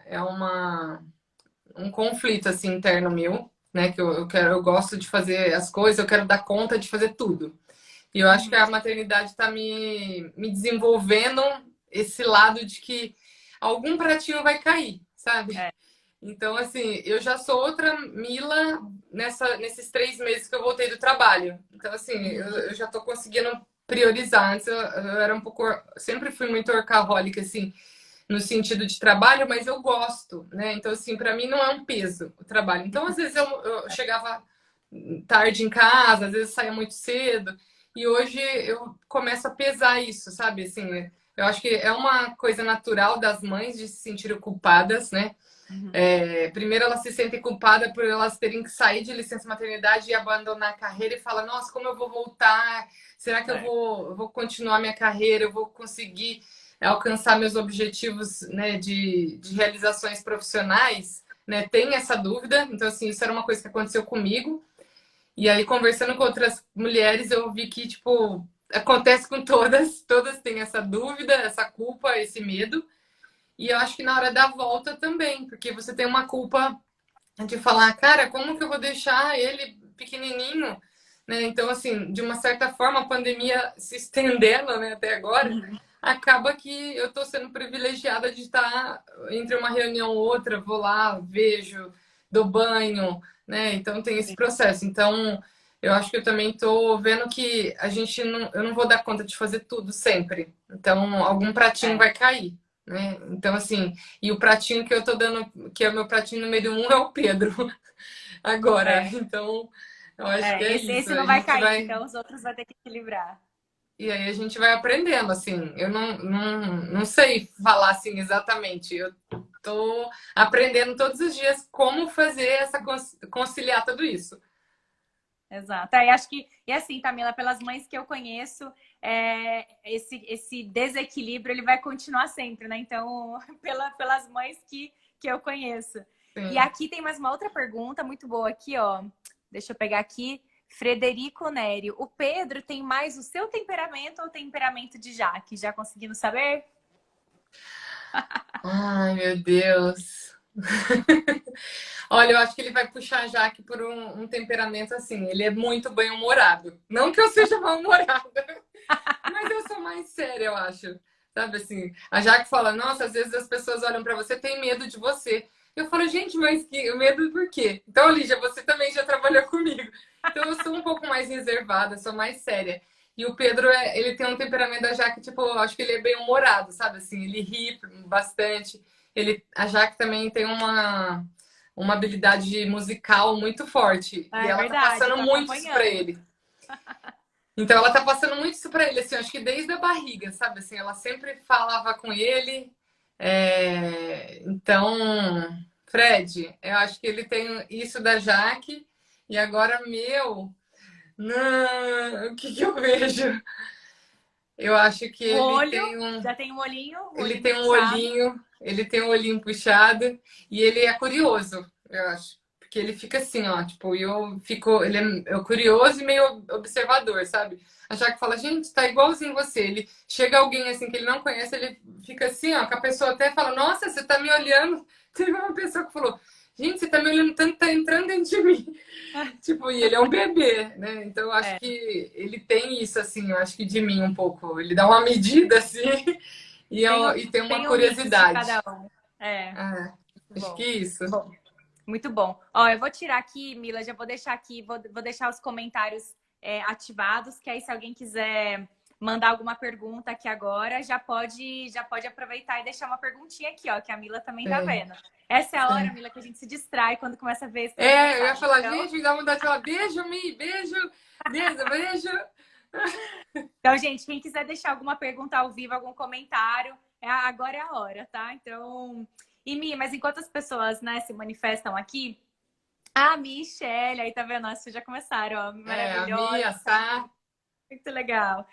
é um conflito assim interno meu, né? Que eu gosto de fazer as coisas, eu quero dar conta de fazer tudo. E eu acho que Uhum. a maternidade está me desenvolvendo esse lado de que algum pratinho vai cair, sabe? É. Então, assim, eu já sou outra Mila nesses 3 meses que eu voltei do trabalho. Então, assim, Uhum. eu já tô conseguindo priorizar. Antes eu era um pouco. Sempre fui muito workaholic, assim, no sentido de trabalho, mas eu gosto, né? Então, assim, para mim não é um peso o trabalho. Então, às vezes eu chegava tarde em casa, às vezes saía muito cedo, e hoje eu começo a pesar isso, sabe? Assim, eu acho que é uma coisa natural das mães de se sentirem culpadas, né? Uhum. Primeiro elas se sentem culpadas por elas terem que sair de licença maternidade e abandonar a carreira e fala, nossa, como eu vou voltar? Será que eu É. vou continuar minha carreira? Eu vou conseguir alcançar meus objetivos, né, de realizações profissionais? Né? Tem essa dúvida. Então, assim, isso era uma coisa que aconteceu comigo. E aí, conversando com outras mulheres, eu vi que, tipo, acontece com todas. Todas têm essa dúvida, essa culpa, esse medo. E eu acho que na hora da volta também, porque você tem uma culpa de falar, cara, como que eu vou deixar ele pequenininho? Né? Então, assim, de uma certa forma, a pandemia se estendendo, né, até agora, Uhum. acaba que eu estou sendo privilegiada de estar entre uma reunião ou outra, vou lá, vejo, dou banho, né? Então tem esse processo. Então, eu acho que eu também estou vendo que eu não vou dar conta de fazer tudo sempre. Então, algum pratinho É. vai cair. Né? Então, assim, e o pratinho que eu tô dando, que é o meu pratinho número 1, é o Pedro, agora. É. Então, eu acho que É. é Esse isso. não A vai gente cair, vai. então os outros vai ter que equilibrar. E aí a gente vai aprendendo, assim. Eu não sei falar assim exatamente. Eu tô aprendendo todos os dias como fazer conciliar tudo isso. Exato. Aí acho que, e assim, Camila, pelas mães que eu conheço, esse desequilíbrio ele vai continuar sempre, né? Então, pelas mães que eu conheço. E Sim. aqui tem mais uma outra pergunta muito boa aqui, ó. Deixa eu pegar aqui. Frederico Nério. O Pedro tem mais o seu temperamento ou o temperamento de Jaque? Já conseguimos saber? Ai, meu Deus. Olha, eu acho que ele vai puxar a Jaque por um temperamento assim. Ele é muito bem-humorado. Não que eu seja mal-humorada, Mas eu sou mais séria, eu acho. Sabe assim, a Jaque fala, nossa, às vezes as pessoas olham pra você, tem medo de você. Eu falo, gente, mas que medo por quê? Então, Lígia, você também já trabalhou comigo. Então, eu sou um pouco mais reservada, sou mais séria. E o Pedro, ele tem um temperamento da Jaque, tipo, eu acho que ele é bem humorado, sabe? Assim, ele ri bastante. A Jaque também tem uma habilidade musical muito forte. E É ela tá verdade, passando tô muito isso pra acompanhando. ele. Então ela tá passando muito isso pra ele, assim, acho que desde a barriga, sabe? Assim, ela sempre falava com ele. Então, Fred, eu acho que ele tem isso da Jaque. E agora meu, não, o que que eu vejo? Eu acho que O olho, já tem um ele olhinho tem um puxado. olhinho, ele tem um olhinho puxado e ele é curioso, eu acho. Porque ele fica assim, ó, tipo, ele é curioso e meio observador, sabe? A Jaque fala, gente, tá igualzinho você. Ele chega alguém assim que ele não conhece, ele fica assim, ó, que a pessoa até fala, nossa, você tá me olhando. Teve uma pessoa que falou, gente, você tá me olhando tanto, tá entrando dentro de mim. Tipo, e ele é um bebê, né? Então eu acho É, que ele tem isso, assim, eu acho que de mim um pouco. Ele dá uma medida, assim, e tem uma tem o mix de cada curiosidade. um. É, Ah, muito acho que bom. é isso. Bom, muito bom. Ó, eu vou tirar aqui, Mila, já vou deixar aqui, vou deixar os comentários ativados, que aí se alguém quiser mandar alguma pergunta aqui agora, já pode aproveitar e deixar uma perguntinha aqui, ó, que a Mila também tá É, vendo. Essa é a hora, é. Mila, que a gente se distrai quando começa a ver essas Eu ia mensagens. falar, Então, gente, me dá vontade de falar beijo, Mi, beijo, beijo, beijo. Então, gente, quem quiser deixar alguma pergunta ao vivo, algum comentário, agora é a hora, tá? Então, e Mi, mas enquanto as pessoas, né, se manifestam aqui, a Michelle, aí tá vendo? Vocês já começaram, ó, A Mi, maravilhosa, a Sá. muito legal.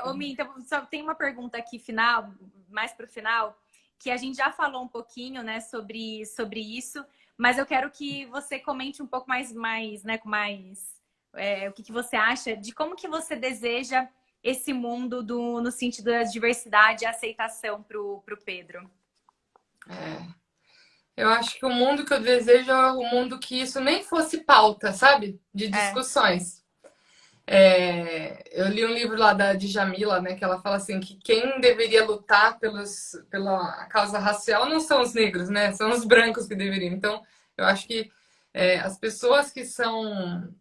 Ô Mi, então só tem uma pergunta aqui final, mais pro final, que a gente já falou um pouquinho, né, sobre isso, mas eu quero que você comente um pouco mais, né, com mais o que você acha de como que você deseja esse mundo no sentido da diversidade e aceitação pro Pedro. Eu acho que o mundo que eu desejo é o mundo que isso nem fosse pauta, sabe? De É, discussões. Eu li um livro lá da Djamila, né, que ela fala assim que quem deveria lutar pela causa racial não são os negros, né? São os brancos que deveriam. Então, eu acho que as pessoas que são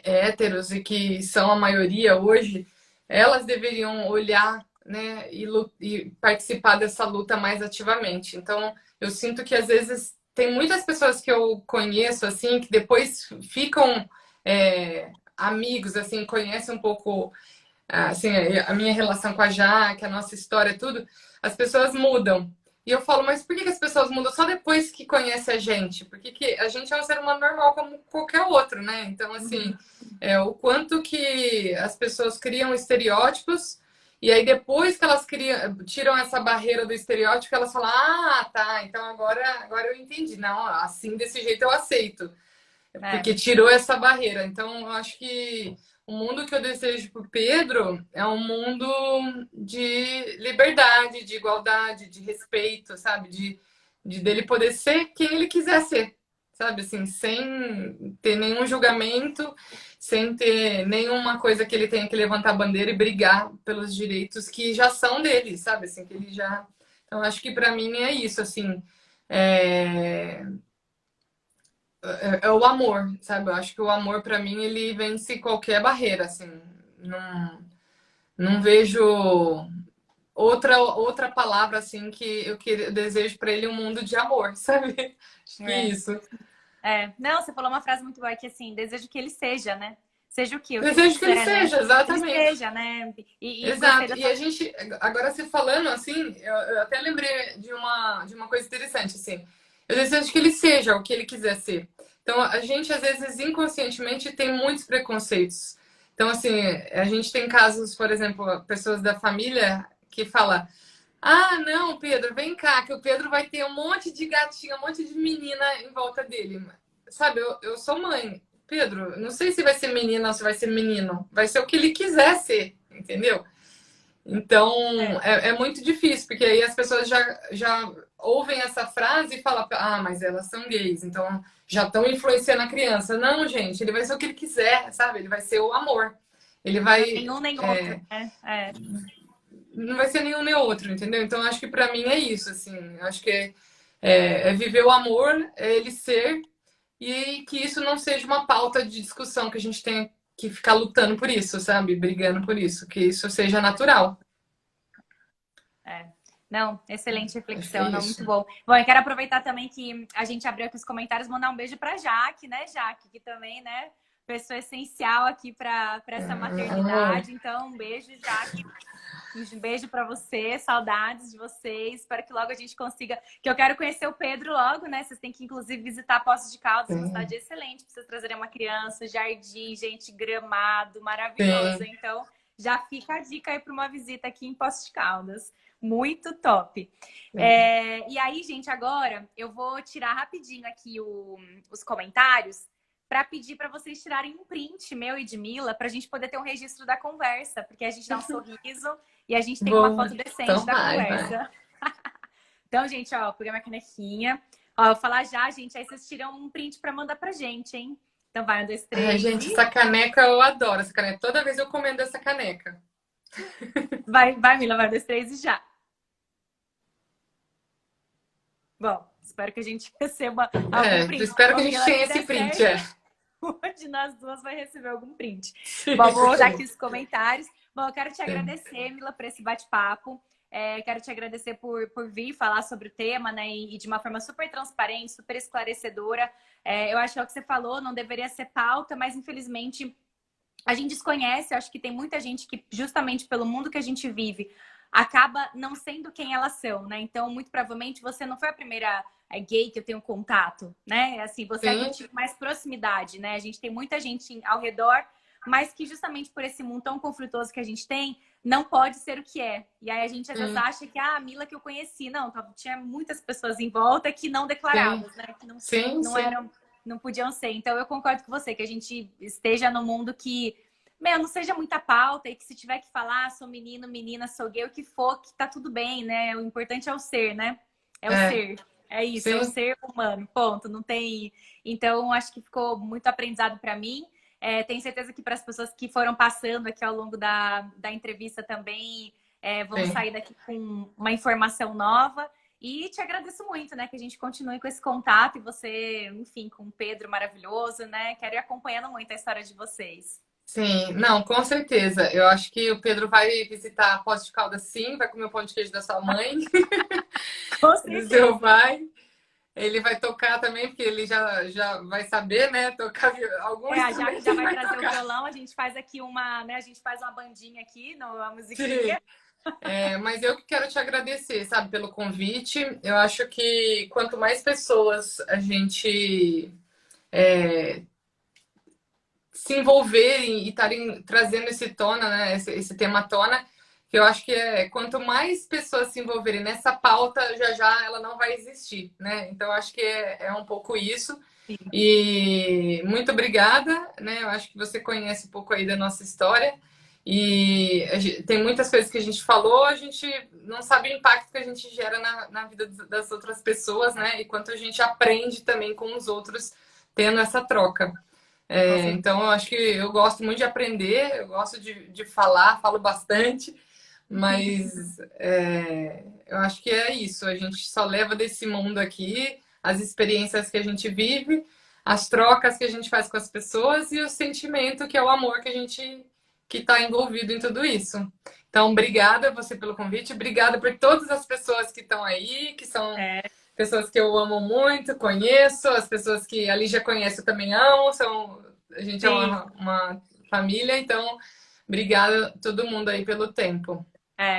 héteros e que são a maioria hoje, elas deveriam olhar, né, e participar dessa luta mais ativamente. Então, eu sinto que às vezes tem muitas pessoas que eu conheço assim que depois ficam amigos, assim, conhecem um pouco assim, a minha relação com a Jaque, a nossa história, tudo, as pessoas mudam. E eu falo, mas por que as pessoas mudam só depois que conhece a gente? Porque a gente é um ser humano normal como qualquer outro, né? Então, assim, uhum, o quanto que as pessoas criam estereótipos e aí depois que elas tiram essa barreira do estereótipo, elas falam, ah, tá, então agora eu entendi. Não, assim, desse jeito eu aceito. Porque é, tirou essa barreira. Então, eu acho que o mundo que eu desejo para o Pedro é um mundo de liberdade, de igualdade, de respeito, sabe? De dele poder ser quem ele quiser ser, sabe? Assim, sem ter nenhum julgamento, sem ter nenhuma coisa que ele tenha que levantar a bandeira e brigar pelos direitos que já são dele, sabe? Assim, que ele já. Então, acho que para mim é isso, assim. É o amor, sabe? Eu acho que o amor, pra mim, ele vence qualquer barreira, assim. Não, não vejo outra palavra, assim, que eu desejo pra ele um mundo de amor, sabe? Acho que é é. isso. Não, você falou uma frase muito boa que assim, desejo que ele seja, né? Seja o que ele Desejo que ele quiser, né? seja, Que ele exatamente. seja, né? E gostei Exato. da E a sua. gente, agora você falando assim, eu até lembrei de uma coisa interessante, assim. Eu desejo que ele seja o que ele quiser ser. Então, a gente, às vezes, inconscientemente, tem muitos preconceitos. Então, assim, a gente tem casos, por exemplo, pessoas da família que falam: ah, não, Pedro, vem cá, que o Pedro vai ter um monte de gatinha, um monte de menina em volta dele. Sabe, eu sou mãe. Pedro, não sei se vai ser menina ou se vai ser menino. Vai ser o que ele quiser ser, entendeu? Então, É, é muito difícil, porque aí as pessoas já ouvem essa frase e falam, ah, mas elas são gays, então já estão influenciando a criança. Não, gente, ele vai ser o que ele quiser, sabe? Ele vai ser o amor. Ele vai. Nenhum nem outro, né? Não vai ser nenhum nem outro, entendeu? Então, acho que pra mim é isso, assim. Acho que é viver o amor, é ele ser, e que isso não seja uma pauta de discussão, que a gente tenha que ficar lutando por isso, sabe? Brigando por isso. Que isso seja natural. É. Não, excelente Acho que é reflexão, não, muito isso. bom. Bom, eu quero aproveitar também que a gente abriu aqui os comentários, mandar um beijo para Jaque, né, Jaque, que também, né, pessoa essencial aqui para essa Amor. maternidade. Então, um beijo, Jaque. Um beijo para você, saudades de vocês. Espero que logo a gente consiga. Que eu quero conhecer o Pedro logo, né? Vocês têm que, inclusive, visitar Poços de Caldas, uma Sim, cidade excelente para vocês trazerem uma criança, jardim, gente, gramado, maravilhoso. sim. Então, já fica a dica aí para uma visita aqui em Poços de Caldas. Muito top. E aí, gente, agora eu vou tirar rapidinho aqui os comentários para pedir para vocês tirarem um print meu e de Mila para a gente poder ter um registro da conversa, porque a gente dá um sorriso e a gente tem uma Boa. foto decente Então da vai. conversa. Então, gente, ó, peguei minha canequinha. Ó, eu vou falar já, gente, aí vocês tiram um print para mandar pra gente, hein? Então vai, um, dois, Ai, três gente, e... essa caneca eu adoro. Essa caneca. Toda vez eu comendo essa caneca. Vai, Mila, vai, um, dois, três e já. Bom, espero que a gente receba algum print. Espero Ô, que a gente Mila, tenha se esse der print, certo, uma de nós duas vai receber algum print. Sim, Bom, vou dar aqui sim. os comentários. Bom, eu quero te Sim. agradecer, Mila, por esse bate-papo. Quero te agradecer por vir falar sobre o tema, né? E de uma forma super transparente, super esclarecedora. Eu acho que é o que você falou, não deveria ser pauta, mas infelizmente a gente desconhece. Eu acho que tem muita gente que, justamente pelo mundo que a gente vive, acaba não sendo quem elas são, né? Então, muito provavelmente, você não foi a primeira gay que eu tenho contato, né? Assim, você é a que eu Sim. tive mais proximidade, né? A gente tem muita gente ao redor, mas que justamente por esse mundo tão conflituoso que a gente tem, não pode ser o que é. E aí a gente às vezes Sim. acha que a Mila que eu conheci, não, tinha muitas pessoas em volta que não Sim. declaradas, né? Que Sim, não sim. eram, não podiam ser. Então eu concordo com você, que a gente esteja no mundo que não seja muita pauta e que se tiver que falar, sou menino, menina, sou gay, o que for, que tá tudo bem, né? O importante é o ser, né? É o É. ser. É isso, é o Sim. ser humano, ponto. Não tem. Então, acho que ficou muito aprendizado para mim. Tenho certeza que para as pessoas que foram passando aqui ao longo da entrevista também vão Sim. sair daqui com uma informação nova. E te agradeço muito, né? Que a gente continue com esse contato e você, enfim, com o Pedro maravilhoso, né? Quero ir acompanhando muito a história de vocês. Sim. Não, com certeza. Eu acho que o Pedro vai visitar a Poços de Caldas, sim. Vai comer o pão de queijo da sua mãe. Com Do seu certeza. pai. Ele vai tocar também, porque ele já vai saber, né? Tocar algum Já que instrumento, já ele vai vai trazer o tocar. violão, a gente faz aqui uma, né? A gente faz uma bandinha aqui, uma Sim. musiquinha. Mas eu que quero te agradecer, sabe, pelo convite. Eu acho que quanto mais pessoas a gente se envolverem e estarem trazendo esse tona, né, esse tema à tona, que eu acho que quanto mais pessoas se envolverem nessa pauta, já já ela não vai existir, né? Então eu acho que é um pouco isso. Sim. E muito obrigada, né? Eu acho que você conhece um pouco aí da nossa história. E tem muitas coisas que a gente falou, a gente não sabe o impacto que a gente gera na vida das outras pessoas, né? E quanto a gente aprende também com os outros tendo essa troca. Com certeza. Então, eu acho que eu gosto muito de aprender, eu gosto de falar, falo bastante, mas eu acho que é isso. A gente só leva desse mundo aqui as experiências que a gente vive, as trocas que a gente faz com as pessoas e o sentimento que é o amor que a gente que está envolvido em tudo isso. Então, obrigada você pelo convite, obrigada por todas as pessoas que estão aí, que são É, pessoas que eu amo muito, conheço, as pessoas que ali já conhece eu também amo, a gente é sim. uma família, então obrigada a todo mundo aí pelo tempo.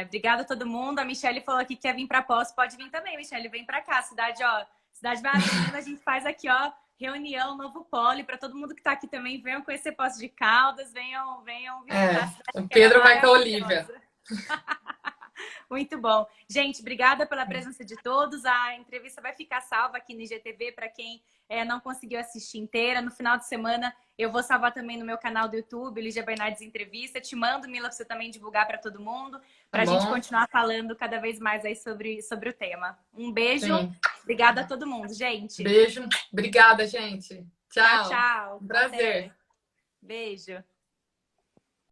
Obrigada a todo mundo. A Michelle falou aqui que quer vir para Poços. Pode vir também, Michelle. Vem para cá. Cidade, ó. Cidade vai abrindo. A gente faz aqui, ó, reunião, novo pole. Para todo mundo que está aqui também, venham conhecer Poços de Caldas. Venham visitar a cidade O que é Pedro vai com a Olivia. maravilhosa. Muito bom. Gente, obrigada pela presença de todos. A entrevista vai ficar salva aqui no IGTV para quem não conseguiu assistir inteira. No final de semana, eu vou salvar também no meu canal do YouTube, Lígia Bernardes Entrevista. Te mando, Mila, para você também divulgar para todo mundo, Tá para a gente bom? continuar falando cada vez mais aí sobre o tema. Um beijo. Sim. Obrigada a todo mundo, gente. Beijo. Obrigada, gente. Tchau, Tchau. tchau. Um prazer. Até. Beijo.